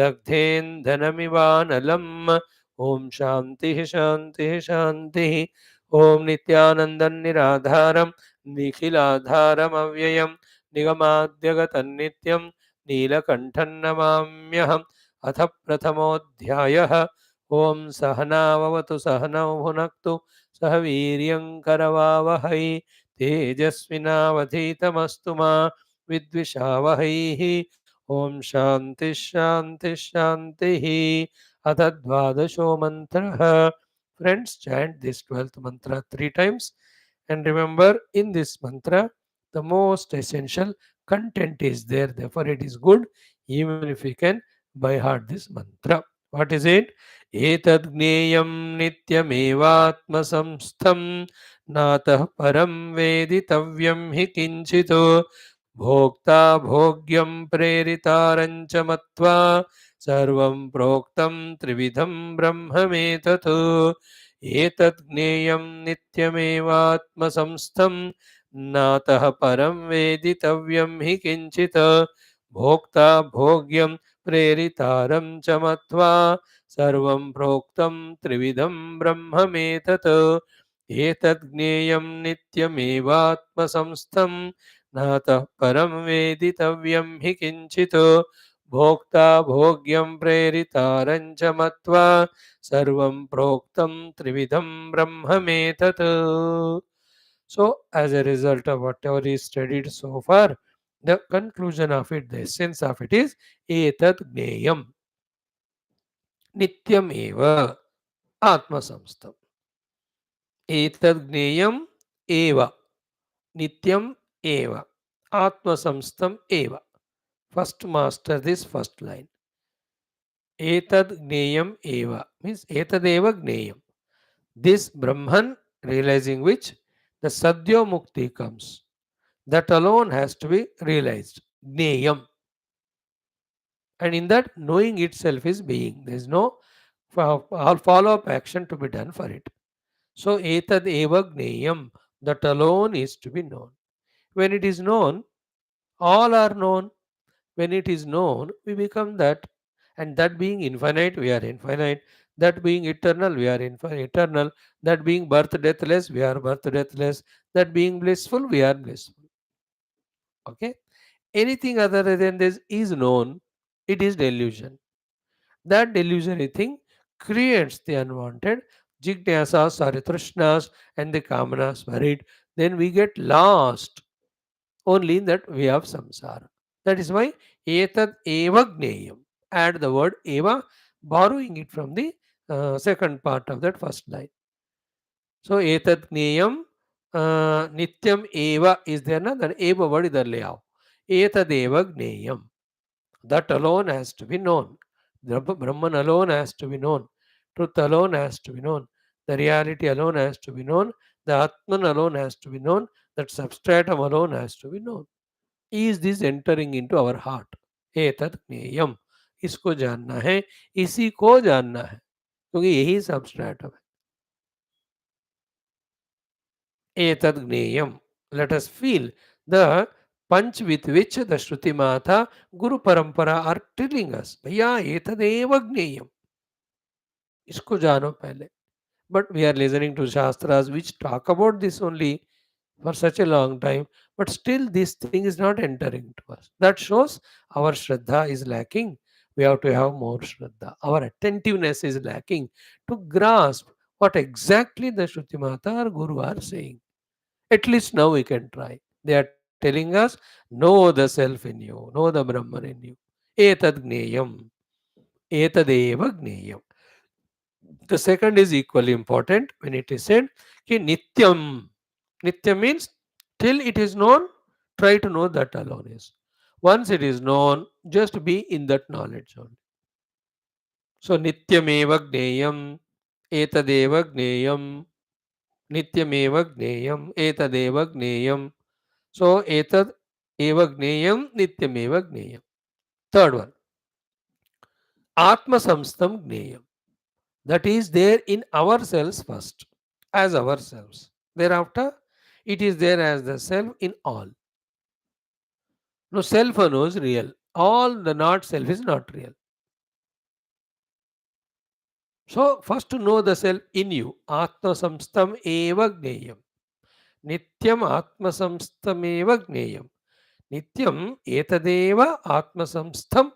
दग्धेन्धनमिवानलम् ॐ शान्तिः शान्तिः शान्तिः ॐ नित्यानन्दं निराधारं निखिलाधारमव्ययं निगमाद्यगतन्नित्यं नीलकण्ठं नमाम्यहम् अथ प्रथमोऽध्यायः ॐ सहनाववतु सहनौ भुनक्तु सह वीर्यं करवावहै तेजस्विनावधीतमस्तु मा विद्विषावहैः ॐ शान्तिः शान्तिः शान्तिः अथ द्वादशो मन्त्रः. Friends, chant this 12th mantra 3 times and remember in this mantra the most essential content is there, therefore it is good even if we can by heart this mantra. What is it? Etad gneyam nityamevātmasamstham natah param veditavyam hi kinchito bhokta bhogyam preritarancha matva sarvam proktam trividham brahmametatu एतद् ज्ञेयं नित्यमेवात्मसंस्थं नातः परं वेदितव्यं हि किञ्चित् भोक्ता भोग्यं प्रेरितारं च मत्वा सर्वं प्रोक्तं त्रिविधं ब्रह्ममेतत् एतद् ज्ञेयं नित्यमेवात्मसंस्थं नातः परं वेदितव्यं हि किञ्चित् भोक्ता भोग्यं प्रेरितारं च मत्वा सर्वं प्रोक्तं त्रिविधं ब्रह्ममेतत्. So, as a result of whatever is studied so far, the conclusion of it, the essence of it is etat gneyam nityam eva atma samstam. Etat gneyam eva nityam eva atma samstam eva. First master this first line. Etad gneyam eva means etadeva gneyam. This Brahman, realizing which the Sadhya Mukti comes. That alone has to be realized. Gneyam. And in that, knowing itself is being. There is no follow-up action to be done for it. So, etad eva gneyam. That alone is to be known. When it is known, all are known. When it is known, we become that. And that being infinite, we are infinite. That being eternal, we are eternal. That being birth deathless, we are birth deathless. That being blissful, we are blissful. Okay? Anything other than this is known, it is delusion. That delusionary thing creates the unwanted jignasas, sorry, trishnas, and the kamanas for it. Then we get lost only in that way of samsara. That is why etad eva gneyam. Add the word eva, borrowing it from the second part of that first line. So etad gneyam nityam eva is there na, that eva word is there. Etad eva gneyam. That alone has to be known. Brahman alone has to be known. Truth alone has to be known. The reality alone has to be known. The Atman alone has to be known. That substratum alone has to be known. Is this entering into our heart? एतत् ज्ञेयम, इसको जानना है, इसी को जानना है, क्योंकि यही सबस्ट्रेटम है. एतत् ज्ञेयम. Let us feel the punch with which the Shruti Mata Guru Parampara are telling us. भैया एतदेव ज्ञेयम, इसको जानो पहले. But we are listening to Shastras which talk about this only for such a long time, but still this thing is not entering to us. That shows our Shraddha is lacking. We have to have more Shraddha. Our attentiveness is lacking to grasp what exactly the Shruti Mata or Guru are saying. At least now we can try. They are telling us, know the self in you, know the Brahman in you. Etad gneyam, etadeva gneyam. The second is equally important when it is said ki nityam. Nityam means till it is known, try to know that alone is. Once it is known, just be in that knowledge only. So nityameva gneyam, etadeva gneyam, nityameva gneyam, etadeva gneyam. So etad eva gneyam, nityameva gneyam. Third one, atma samstam gneyam. That is there in ourselves first, as ourselves. Thereafter, it is there as the self in all. No, self knows real. All the not self is not real. So, first to know the self in you. Atma samstam eva gneyam. Nityam atma samstam eva gneyam. Nityam etadeva atma samstam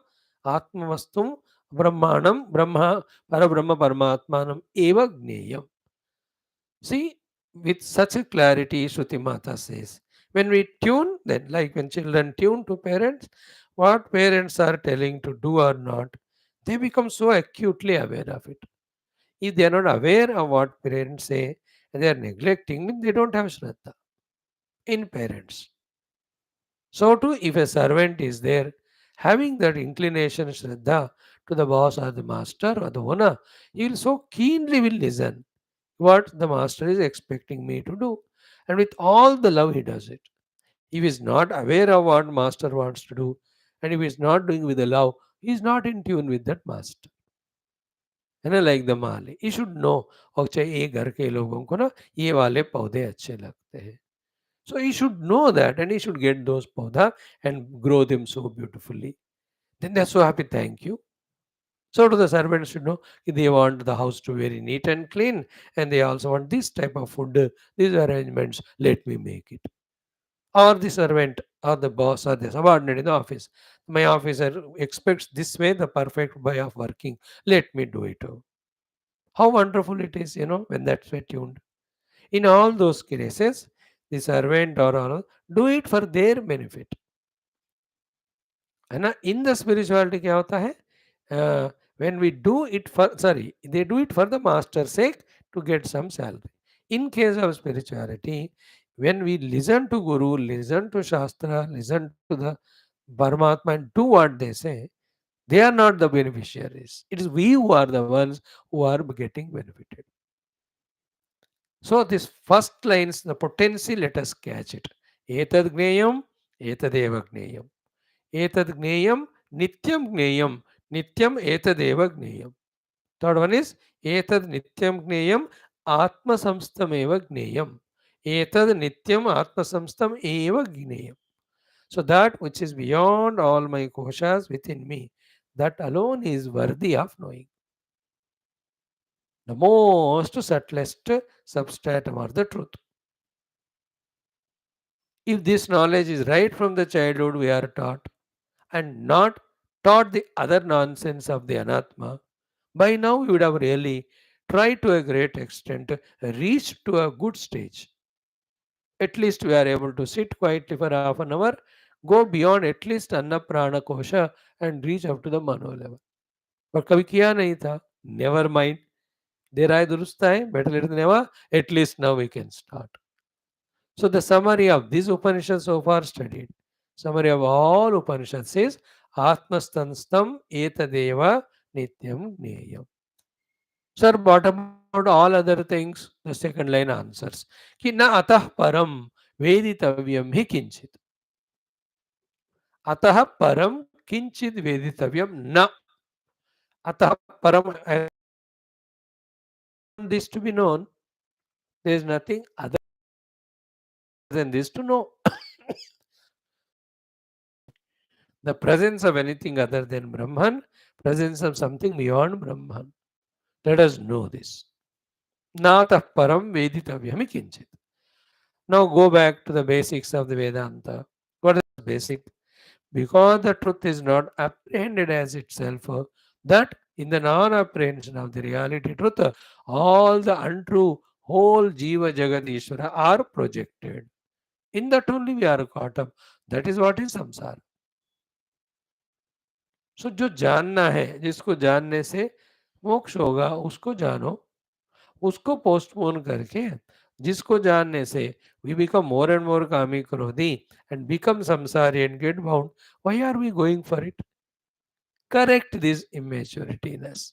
atmamastum brahmanam brahma parabrahma paramatmanam eva gneyam. See, with such a clarity, Shruti Mata says, when we tune, then like when children tune to parents, what parents are telling to do or not, they become so acutely aware of it. If they are not aware of what parents say and they are neglecting, then they don't have Shraddha in parents. So too, if a servant is there having that inclination, Shraddha to the boss or the master or the owner, he will so keenly will listen what the master is expecting me to do. And with all the love, he does it. If he is not aware of what master wants to do, and if he is not doing with the love, he is not in tune with that master. है ना, like the Mali he should know. और चाहे ये घर के लोगों को ना ये वाले पौधे अच्छे लगते हैं. So he should know that and he should get those podha and grow them so beautifully. Then they're so happy, thank you. So do the servants should know they want the house to be very neat and clean and they also want this type of food, these arrangements, let me make it. Or the servant or the boss or the subordinate in the office. My officer expects this way the perfect way of working. Let me do it. Oh. How wonderful it is, when that's way tuned. In all those cases, the servant or all do it for their benefit. है ना. In the spirituality क्या होता है, when we do it for, sorry, they do it for the master's sake to get some salary. In case of spirituality, when we listen to Guru, listen to Shastra, listen to the Paramatma and do what they say, they are not the beneficiaries. It is we who are the ones who are getting benefited. So this first lines, the potency, let us catch it. Etad gneyam, etadeva gneyam. Etad gneyam, nityam gneyam. Nityam etadeva gneyam. Third one is etad nityam gneyam, atma samstam eva gneyam. Etad nityam atma samstam eva gneyam. So that which is beyond all my koshas within me, that alone is worthy of knowing. The most subtlest substratum or the truth. If this knowledge is right from the childhood we are taught and not taught the other nonsense of the anatma, by now we would have really tried to a great extent, reached to a good stage. At least we are able to sit quietly for half an hour, go beyond at least anna prana kosha and reach up to the mano level. But कभी किया नहीं था. Never mind. देर आए दुरुस्त आए, better late than never. At least now we can start. So the summary of this Upanishad so far studied, summary of all Upanishads says, Atmastanstam etadeva nityam gneyam. Sir, what about all other things? The second line answers. Ki na atah param veditavyam hi kinchit. Atah param kinchit veditavyam na. Atah param, this to be known, there is nothing other than this to know. The presence of anything other than Brahman, presence of something beyond Brahman. Let us know this. Natah param veditavyam kinchit. Now go back to the basics of the Vedanta. What is basic? Because the truth is not apprehended as itself, that in the non-apprehension of the reality truth, all the untrue whole Jiva Jagat Ishvara are projected. In that only we are caught up. That is what is samsara. So जो जानना है, जिसको जानने से मोक्ष होगा, उसको जानो, उसको पोस्टपोन करके जिसको जानने से we become more and more kami krodhi and become samsari and get bound. Why are we going for it? Correct this immaturity in us,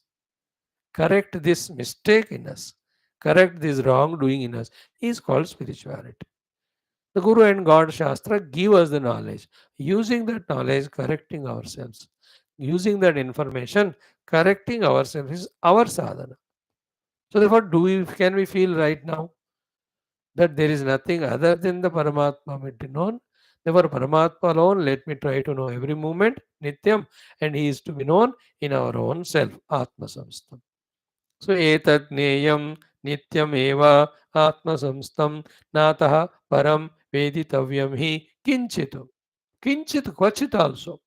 correct this mistake in us, correct this wrongdoing in us is called spirituality. The Guru and God Shastra give us the knowledge. Using that knowledge, correcting ourselves. Using that information, correcting ourselves is our sadhana. So therefore, can we feel right now that there is nothing other than the Paramatma to be known? Therefore, Paramatma alone, let me try to know every moment, Nityam, and he is to be known in our own self, Atma Samstam. So, etat neyam nityam eva Atma Samstam natah param veditavyam hi kinchit. Kinchit kvachit also.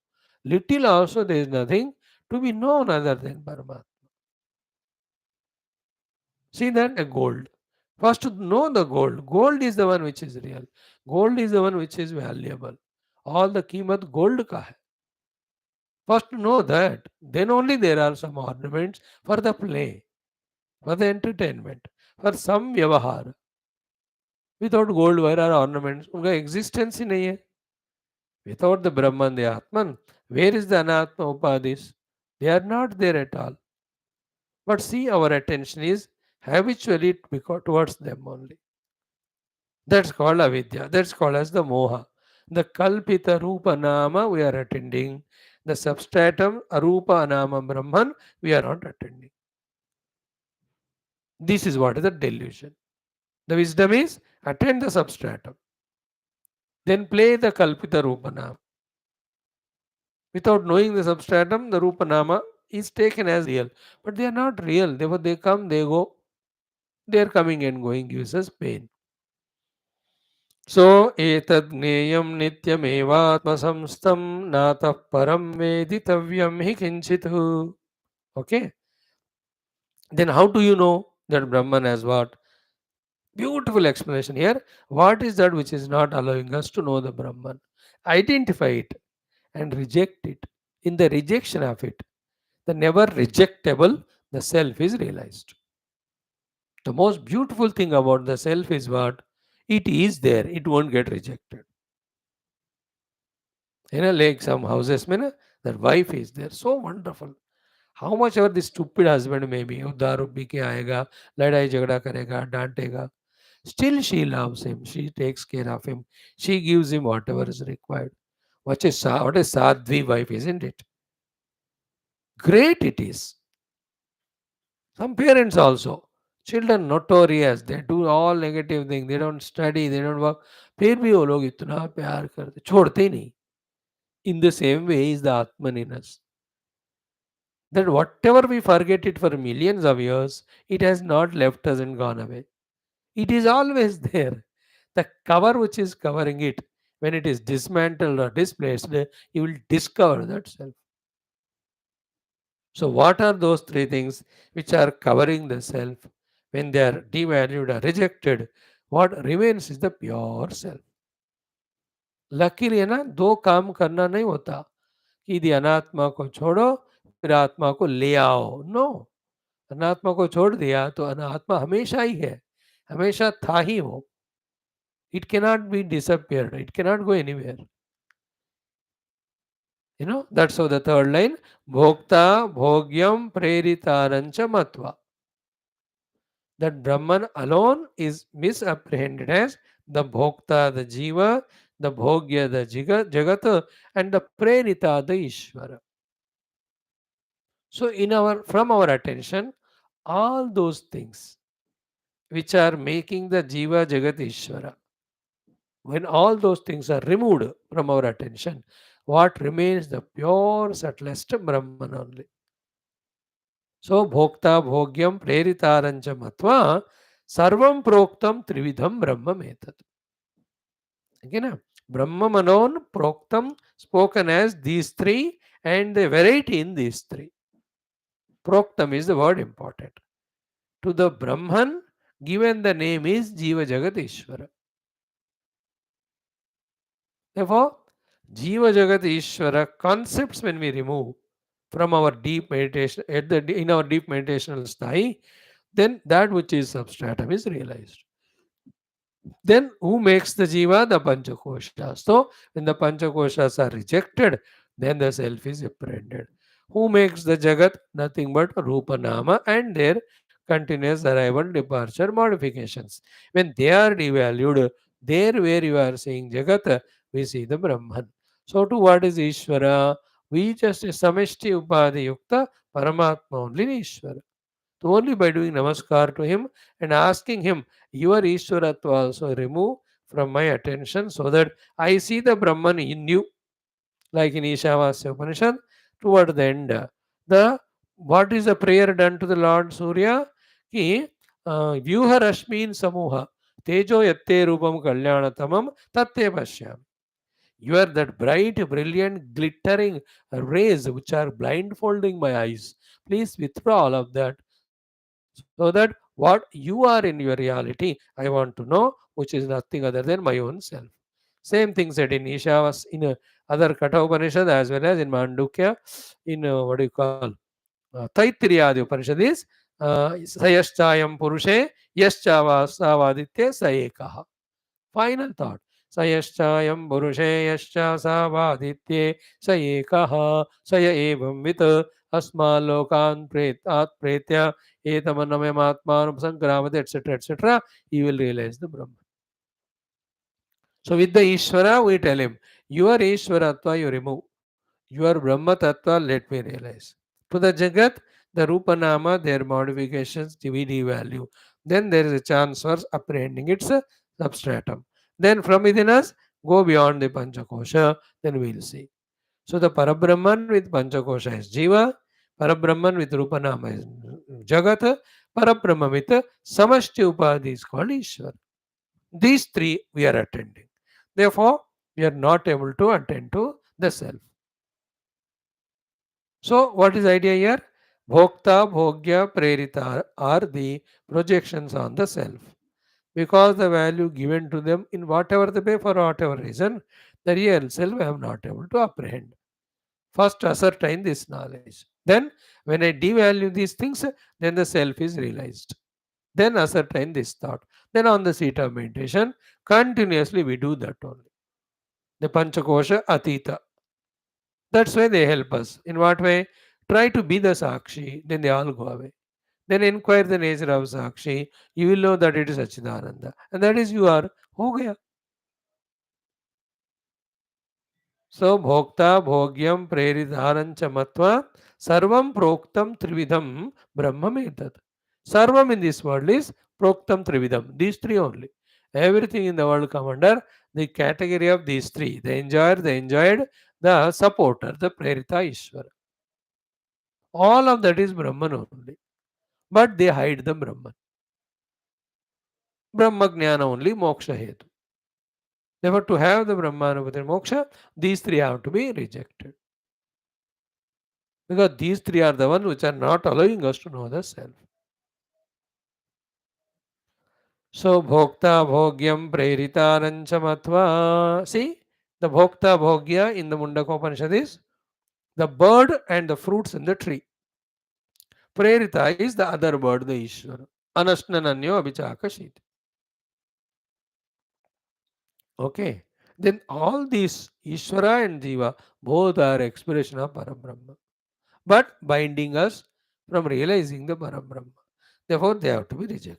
Little also there is nothing to be known other than Paramatma. See that a gold. First to know the gold. Gold is the one which is real. Gold is the one which is valuable. All the कीमत gold का है. First to know that. Then only there are some ornaments for the play, for the entertainment, for some व्यवहार. Without gold where are ornaments? उनका existence ही नहीं है. Without the Brahman, the Atman, where is the Anatma Upadis? They are not there at all. But see, our attention is habitually towards them only. That's called avidya. That's called as the moha. The kalpita rupa nama we are attending. The substratum arupa anama brahman we are not attending. This is what is the delusion. The wisdom is attend the substratum. Then play the kalpita rupa nama. Without knowing the substratum, the rupa nama is taken as real. But they are not real. Therefore, they come, they go. They are coming and going, gives us pain. So, etad gneyam nityamevātmasamstam natah param veditavyam hi kinchithu. Okay. Then how do you know that Brahman has what? Beautiful explanation here. What is that which is not allowing us to know the Brahman? Identify it and reject it. In the rejection of it, the never rejectable, the self is realized. The most beautiful thing about the self is what? It is there. It won't get rejected. Like some houses में ना, that wife is there, so wonderful. How much ever the stupid husband may be, वो दारू P के आएगा, लड़ाई झगड़ा करेगा, डांटेगा, still she loves him, she takes care of him, she gives him whatever is required. What a sadhvi wife, isn't it? Great it is. Some parents also, children notorious, they do all negative things, they don't study, they don't work, फिर भी वो लोग इतना प्यार करते, छोड़ते ही नहीं. In the same way is the Atman in us. That whatever we forget it for millions of years, it has not left us and gone away. It is always there. The cover which is covering it, when it is dismantled or displaced, you will discover that self. So, what are those three things which are covering the self? When they are devalued or rejected, what remains is the pure self. Luckily है ना, दो काम करना नहीं होता कि यदि अनात्मा को छोड़ो फिर आत्मा को ले आओ. नो, अनात्मा को छोड़ दिया तो अनात्मा हमेशा ही है, हमेशा था ही वो. It cannot be disappeared, it cannot go anywhere. That's how the third line, bhokta bhogyam preritaranja matva. That Brahman alone is misapprehended as the Bhokta, the Jiva, the Bhogya, the Jagat, and the Prenita, the Ishvara. So, from our attention, all those things which are making the Jiva, Jagat, Ishvara, when all those things are removed from our attention, what remains? The pure, subtlest Brahman only. So, Bhokta, Bhogyam, Preritarancha Matva, Sarvam Proktam Trividham Brahma Metat. Again, Brahma Manon Proktam spoken as these three and the variety in these three. Proktam is the word important. To the Brahman, given the name is Jiva Jagat Ishvara. Therefore, Jiva Jagat Ishvara concepts when we remove from our deep meditation, in our deep meditational sthai, then that which is substratum is realized. Then who makes the jiva? The panchakoshas. So when the panchakoshas are rejected, then the self is apprehended. Who makes the jagat? Nothing but rupa nama and their continuous arrival, departure, modifications. When they are devalued, there where you are seeing jagat, we see the Brahman. So to what is Ishvara? We just sameshti upadhi yukta paramatma only Ishvara. So only by doing namaskar to him and asking him, your Ishwaratva also remove from my attention so that I see the Brahman in you, like in Ishavasya Upanishad, toward the end. The what is the prayer done to the Lord Surya? Ki Vyuha Rashmin Samuha Tejo Yatte Rupam Kalyanatamam Tatte Bhashyam. You are that bright, brilliant, glittering rays which are blindfolding my eyes. Please withdraw all of that so that what you are in your reality, I want to know, which is nothing other than my own self. Same thing said in Ishavas, in other Katha Upanishad as well as in Mandukya, in what do you call Taittiriya Upanishad is Sayaschayam Purushe Yaschavasavaditya Sayekaha. Final thought. Sayaschayam Purushe Yaschasavaditye Sayekaha Saya Evam Vit Asma Lokan Pretat Pretya Etamanamyamatmanam Sankramati etc. etc. He will realize the Brahman. So with the Ishvara, we tell him, your Ishvaratva you remove. Your Brahma Tattva let me realize. To the Jagat, the Rupa Nama, their modifications, we devalue. Then there is a chance for apprehending its substratum. Then from within us, go beyond the Panchakosha, then we will see. So the Parabrahman with Panchakosha is Jiva, Parabrahman with Rupa Nama is Jagat, Parabrahman with Samashti Upadhi is called Ishwar. These three we are attending. Therefore, we are not able to attend to the self. So, what is the idea here? Bhokta, Bhogya, Prerita are the projections on the self. Because the value given to them in whatever the way, for whatever reason, the real self I am not able to apprehend. First, ascertain this knowledge. Then, when I devalue these things, then the self is realized. Then, ascertain this thought. Then, on the seat of meditation, continuously we do that only. The Panchakosha Atita. That's why they help us. In what way? Try to be the Sakshi, then they all go away. Then inquire the nature of Sakshi, you will know that it is Achidananda. And that is you are. Ho gaya. So, Bhokta, Bhogyam, Preridharancha Matva, Sarvam Proktam Trividham Brahma Metat. Sarvam in this world is Proktam Trividham. These three only. Everything in the world come under the category of these three. The enjoyer, the enjoyed, the supporter, the Prerita Ishvara. All of that is Brahman only. But they hide the Brahman. Brahma Jnana only moksha hetu. Therefore, to have the Brahmanupati moksha, these three have to be rejected. Because these three are the ones which are not allowing us to know the self. So, Bhokta Bhogyam Preritarancha Matva. See, the Bhokta Bhogya in the Mundaka Upanishad is the bird and the fruits in the tree. Prerita is the other bird, the Ishvara. Anashnananyo Abhichakashit. Okay. Then all these Ishvara and Jiva both are expression of Parabrahma. But binding us from realizing the Parabrahma. Therefore, they have to be rejected.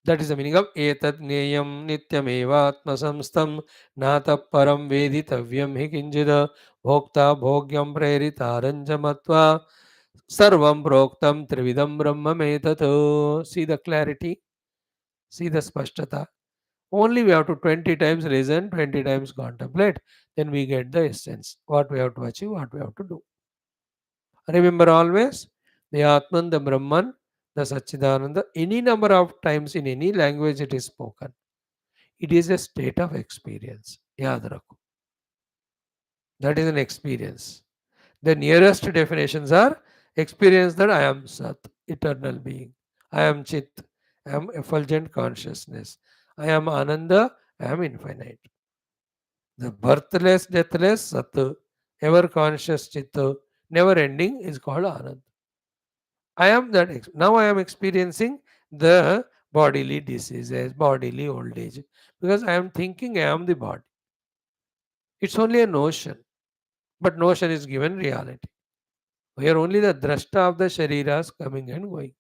That is the meaning of etat gneyam nityameva atmasamstam nata param veditavyam hi kinjida bhokta bhogyam preritaranjam matva sarvam proktam trividam brahmam etato. See the clarity, see the spashtata. Only we have to 20 times listen, 20 times contemplate, then we get the essence. What we have to achieve, what we have to do. Remember always, the Atman, the Brahman, the Satchidananda, any number of times in any language it is spoken. It is a state of experience. Yaad rakho. That is an experience. The nearest definitions are experience that I am Sat, eternal being. I am Chit, I am effulgent consciousness. I am Ananda, I am infinite. The birthless, deathless Sat, ever conscious Chit, never ending is called Anand. I am that. Now I am experiencing the bodily diseases, bodily old age, because I am thinking I am the body. It's only a notion, but notion is given reality. We are only the drashta of the shariras coming and going,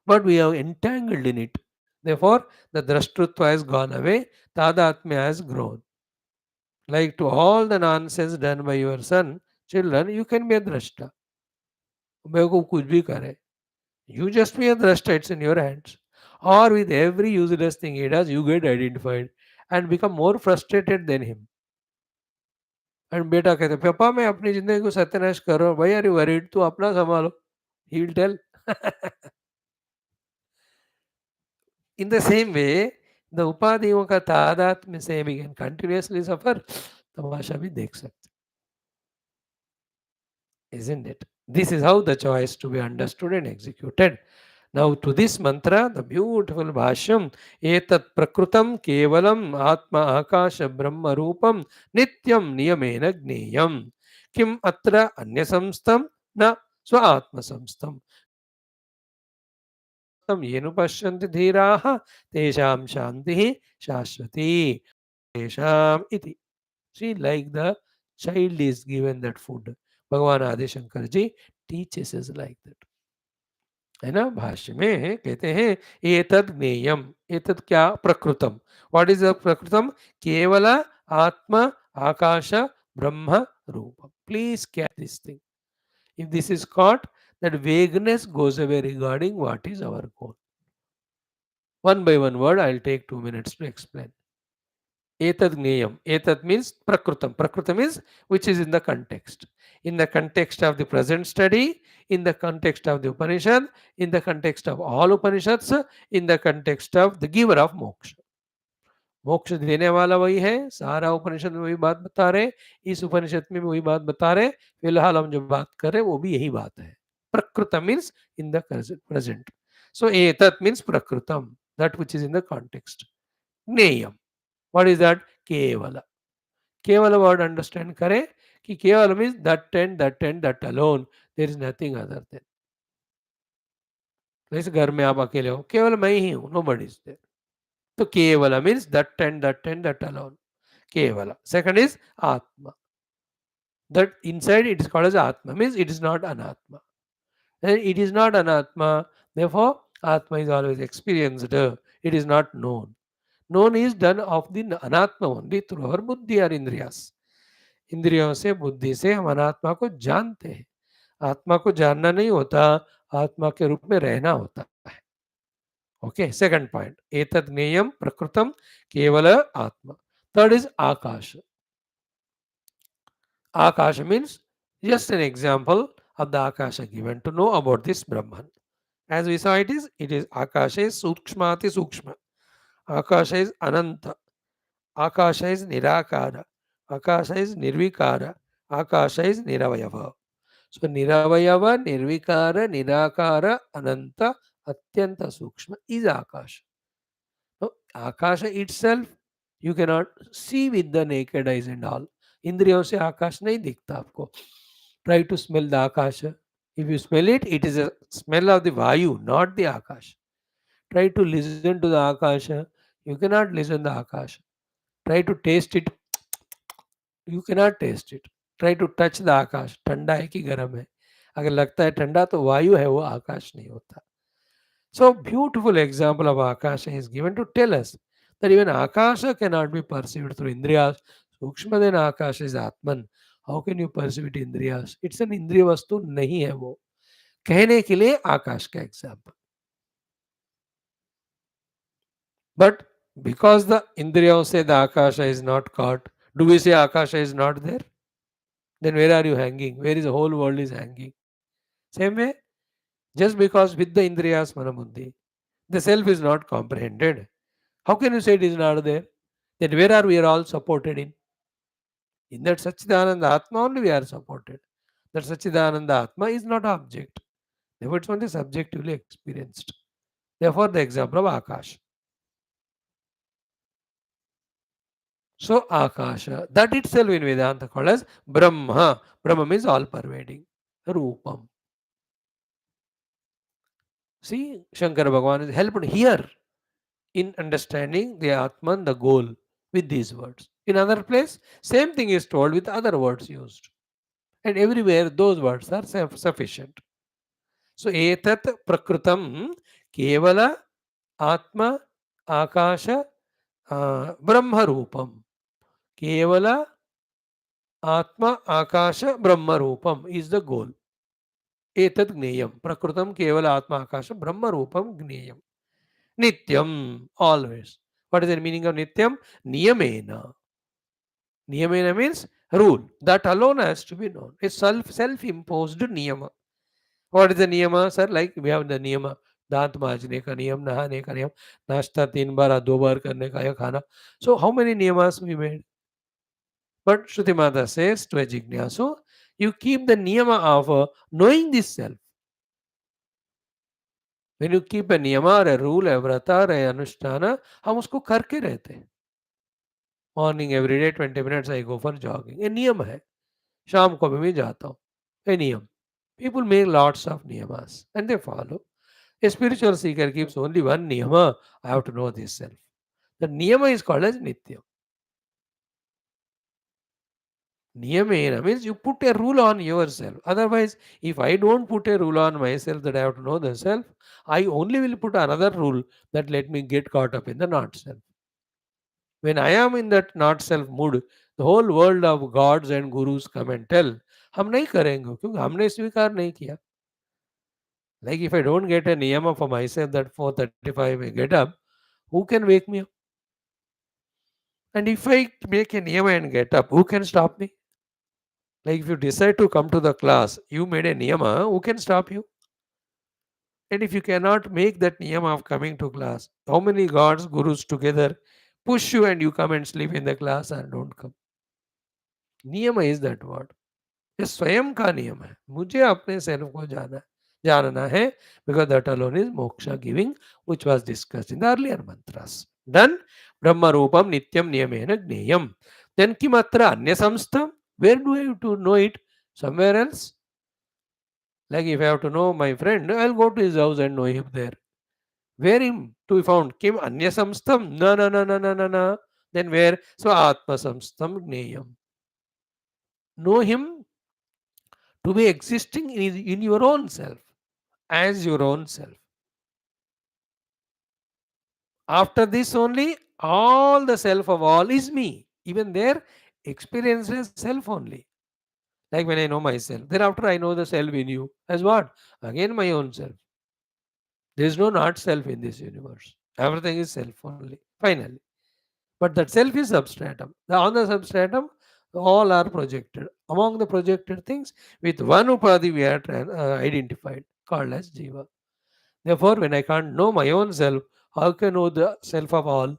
but we are entangled in it. Therefore, the drashtrutva has gone away, tadatmya has grown. Like to all the nonsense done by your son, children, you can be a drashta. बेवकूफ कुछ भी करे. You just be a drashta, it's in your hands. Or with every useless thing he does, you get identified and become more frustrated than him. And बेटा कहते पापा मैं अपनी जिंदगी को सत्यानाश कर रहा हूँ. भाई अरे वरीड तू अपना संभालो. He will tell. In the same way, the उपाधियों का तादात्म्य से we can continuously suffer. तमाशा भी देख सकते. Isn't it? This is how the choice to be understood and executed. Now to this mantra, the beautiful Bhashyam, etat prakrutam kevalam atma akasha brahma rupam nityam niyamena gneyam kim atra anyasamstam na swa atma samstam tam yenu pashyanti dhiraha tesham shantihi shashwati tesham iti. See, like the child is given that food. Bhagavan Adi Shankar ji teaches us like that. है ना. भाष्य में कहते हैं एतद ज्ञेयम. एतद क्या? प्रकृतम. व्हाट इज द प्रकृतम? केवल आत्मा आकाश ब्रह्म रूपम. Please catch this thing. If this is caught, that vagueness goes away regarding what is our goal. One by one word, I'll take 2 minutes to explain. Etad gneyam. Etad means prakrutam. Prakrutam is which is in the context. In the context of the present study, in the context of the Upanishad, in the context of all Upanishads, in the context of the giver of moksha. मोक्ष देने वाला वही है. सारा उपनिषद में वही बात बता रहे. इस उपनिषद में वही बात बता रहे. फिलहाल हम जो बात कर रहे हैं वो भी यही बात है. प्रकृतम means in the present. So etat means prakrutam, that which is in the context. Gneyam. What is that? Kevala. Kevala word understand kare कि केवल means that and that and that alone. There is nothing other than. जैसे घर में आप अकेले हो, केवल मैं ही हूँ, nobody is there. तो केवला means that and that and that alone. Kevala. Second is Atma. That inside it is called as Atma, means it is not Anatma. And it is not Anatma, therefore Atma is always experienced. It is not known. Known is done of the Anatma only through our buddhi or indriyas. इंद्रियों से बुद्धि से हम अनात्मा को जानते हैं. आत्मा को जानना नहीं होता, आत्मा के रूप में रहना होता है. ओके. सेकंड पॉइंट, एतद ज्ञेयम प्रकृतम केवल आत्मा. Third is Akash. Akasha means just an example of the Akasha given to know about this Brahman. As we saw, it is Akasha is Sukshmati Sukshma. Akasha is Ananta. Akasha is Nirakara. Akasha is Nirvikara. Akasha is Niravayava. So Niravayava, Nirvikara, Nirakara, Ananta, Atyanta Sukshma is Akasha. So Akasha itself you cannot see with the naked eyes and all. इंद्रियों से आकाश नहीं दिखता आपको. Try to smell the akasha. If you smell it, it is a smell of the vayu, not the akash. Try to listen to the akasha. You cannot listen the akasha. Try to taste it. You cannot taste it. Try to touch the आकाश. ठंडा है कि गर्म है. अगर लगता है ठंडा तो वायु है, वो आकाश नहीं होता. So, beautiful example of Akasha is given to tell us that even Akasha cannot be perceived through Indriyas. Sukshmaden Akasha is Atman. How can you perceive it Indriyas? It's an Indriya वस्तु नहीं है वो. कहने के लिए आकाश का example. But because the Indriyas say the Akasha is not caught, do we say Akasha is not there? Then where are you hanging? Where is the whole world is hanging? Same way, just because with the Indriyas Manabuddhi, the self is not comprehended. How can you say it is not there? Then where are we all supported in? In that Satchidananda Atma only we are supported. That Satchidananda Atma is not object. Therefore, it's only subjectively experienced. Therefore, the example of Akash. So, Akasha, that itself in Vedanta called as Brahma. Brahma means all pervading. Rupam. See, Shankara Bhagavan is helped here in understanding the Atman, the goal, with these words. In other place, same thing is told with other words used. And everywhere those words are sufficient. So, etat prakrutam kevala atma akasha brahma rupam. Kevala atma akasha brahma rupam is the goal. Etat gneyam. Prakrutam kevala atma akasha brahma rupam gneyam. Nityam, always. What is the meaning of Nityam? Niyamena. Niyamena means rule. That alone has to be known. It's self-imposed niyama. What is the niyama, sir? Like we have the niyama. दांत मांजने का नियम, नहाने का नियम, नाश्ता 3 बार 2 बार करने का या खाना. So how many niyamas we made? But Shruti Mata says to a jignasu, you keep the niyama of knowing this self. When you keep a niyama or a rule, a vrata or a anushtana, हम उसको करके रहते हैं. Morning everyday 20 minutes I go for jogging. ये नियम है. शाम को भी मैं जाता हूँ. ये नियम. People make lots of niyamas and they follow. A spiritual seeker keeps only one niyama. I have to know this self. The niyama is called as nitya. Niyamena means you put a rule on yourself. Otherwise, if I don't put a rule on myself that I have to know the self, I only will put another rule that let me get caught up in the not self. When I am in that not self mood, the whole world of gods and gurus come and tell, हम नहीं करेंगे क्योंकि हमने स्वीकार नहीं किया. Like if I don't get a niyama for myself that 4:35 I get up, who can wake me up? And if I make a niyama and get up, who can stop me? Like if you decide to come to the class, you made a niyama, who can stop you? And if you cannot make that niyama of coming to class, how many gods, gurus together push you and you come and sleep in the class and don't come? Niyama is that word. ये स्वयं का नियम है. मुझे अपने self को जानना है, because that alone is moksha giving, which was discussed in the earlier mantras. Done. Brahma rupam nityam niyamena gneyam. Then kimatra anya samstam. Where do I have to know it? Somewhere else. Like if I have to know my friend, I'll go to his house and know him there. Where him to be found? Kim anya samstam? No, no, no, no, no, no, no. Then where? So atma samstam gneyam. Know him to be existing in your own self, as your own self. After this only, all the self of all is me. Even there, experience as self only. Like when I know myself, thereafter I know the self in you. As what? Again my own self. There is no not self in this universe. Everything is self only, finally. But that self is substratum. On the substratum, all are projected. Among the projected things, with one upadhi we are identified, called as jiva. Therefore, when I can't know my own self, how can I know the self of all?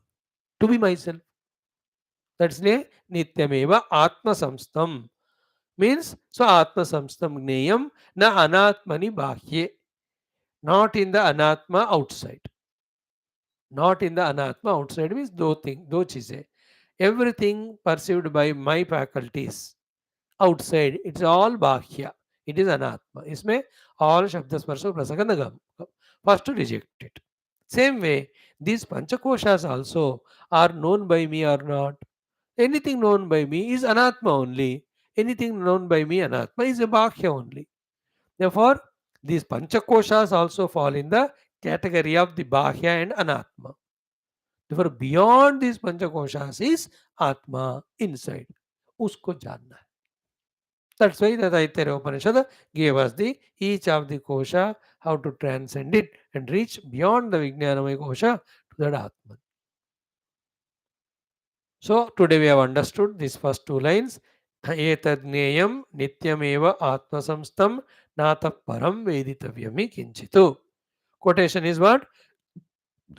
To be myself. That's why nityameva atma samstam. Means, so atma samstam gneyam na anatmani bahye. Not in the anatma outside. Not in the anatma outside means do chise. Everything perceived by my faculties outside, it's all bahya. It is anatma. इसमें all shabda sparsa prasakanda gam. First to reject it. Same way, these panchakoshas also are known by me or not. Anything known by me is anatma only. Anything known by me anatma is a bahya only. Therefore, these panchakoshas also fall in the category of the Bhashya and Anatma. Therefore, beyond these Panchakoshas is Atma inside. Usko janna hai. That's why the Taittiriya Upanishad gave us the each of the kosha, how to transcend it and reach beyond the Vijnanamaya kosha to that Atman. So today we have understood these first two lines. Etadneyam nityameva atmasamstam nata param veditavyami kinchitu. Quotation is what?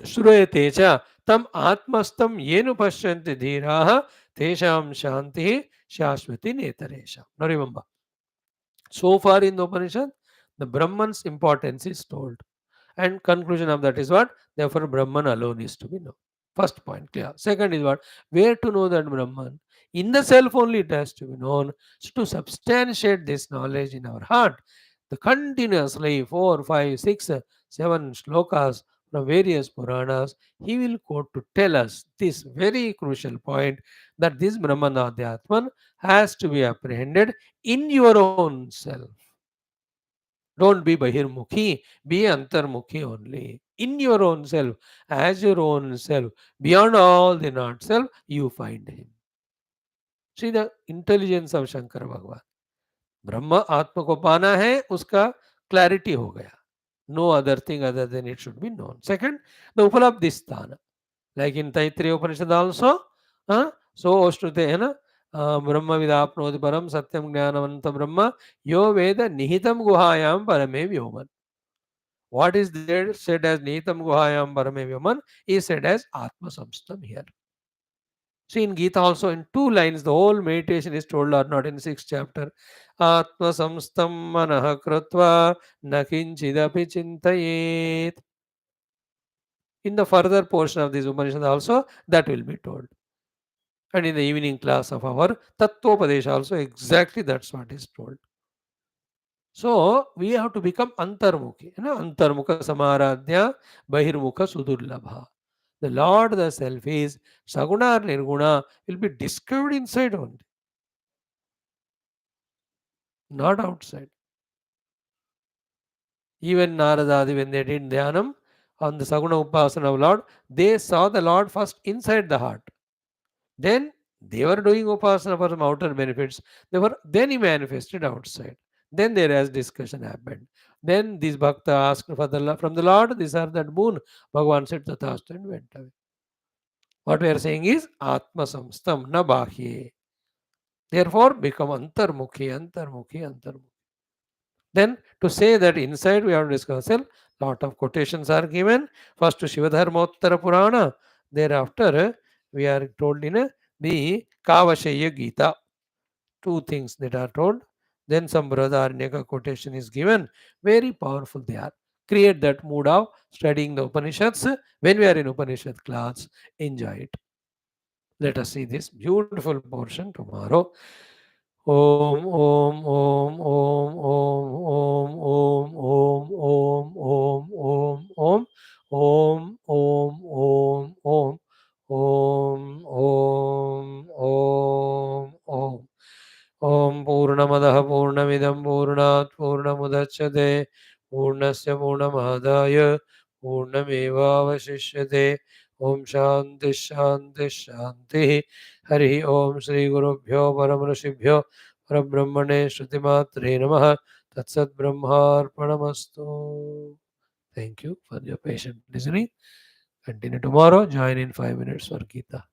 श्रूयते च तम आत्मस्थम येनु पश्यन्ति धीराः तेषां शान्तिः शाश्वती नेतरेषां. Now remember, so far in the Upanishad, the Brahman's importance is told. And conclusion of that is what? Therefore, Brahman alone is to be known. First point clear. Second is what? Where to know that Brahman? In the self only it has to be known. So to substantiate this knowledge in our heart, the continuously 4, 5, 6, 7 shlokas from various Puranas, he will quote to tell us this very crucial point that this Brahman Adhyatman has to be apprehended in your own self. Don't be Bahirmukhi, be Antarmukhi only. In your own self, as your own self, beyond all the not self, you find him. See the intelligence of Shankara Bhagavan. ब्रह्म आत्मा को पाना है, उसका clarity हो गया. No other thing other than it should be known. Second, the upalabdhi sthana. Like in Taittiriya Upanishad also, so Shrute है ना, ब्रह्म विदाप्नोति परम सत्यम ज्ञानवंत ब्रह्म यो वेद निहितम गुहायाम परमे व्योमन. What is there said as nihitam guhayam parame vyoman is said as atma samstam here. See in Gita also in 2 lines the whole meditation is told or not in 6th chapter. Atma samstam manah krutva nakinchidapi chintayet. In the further portion of this Upanishad also that will be told. And in the evening class of our Tattvopadesha also exactly that's what is told. So we have to become antarmukhi. Antarmukha samaradhya bahirmukha sudurlabha. The Lord, the self is saguna or nirguna will be discovered inside only, not outside. Even Naradadi, when they did dhyanam on the saguna upasana of Lord, they saw the Lord first inside the heart. Then they were doing upasana for some outer benefits. Then he manifested outside. Then there has discussion happened. Then this bhakta asked for from the Lord, these are that boon. Bhagavan said tathastu and went away. What we are saying is Atma Samstam na Bahye. Therefore become Antarmukhi, Antarmukhi, Antarmukhi. Then to say that inside we have to discuss a lot of quotations are given. First to Shivadharmottara Purana. Thereafter we are told in the Kavashaya Gita. 2 things that are told. Then some Brihadaranyaka quotation is given. Very powerful they are. Create that mood of studying the Upanishads. When we are in Upanishad class, enjoy it. Let us see this beautiful portion tomorrow. Om Om Om Om Om Om Om Om Om Om Om Om Om Om Om Om Om Om Om Purnamadah Purnamidam Purnat Purnamudachyate Purnasya Purnamadaya Purnamevavashishyate. Om Shanti Shanti Shanti. Hari Om Shri Gurubhyo Paramrishibhyo Parabrahmane Shruti Namaha. Tatsat Brahmarpanamastu. Thank you for your patient listening. Continue tomorrow. Join in 5 minutes for Gita.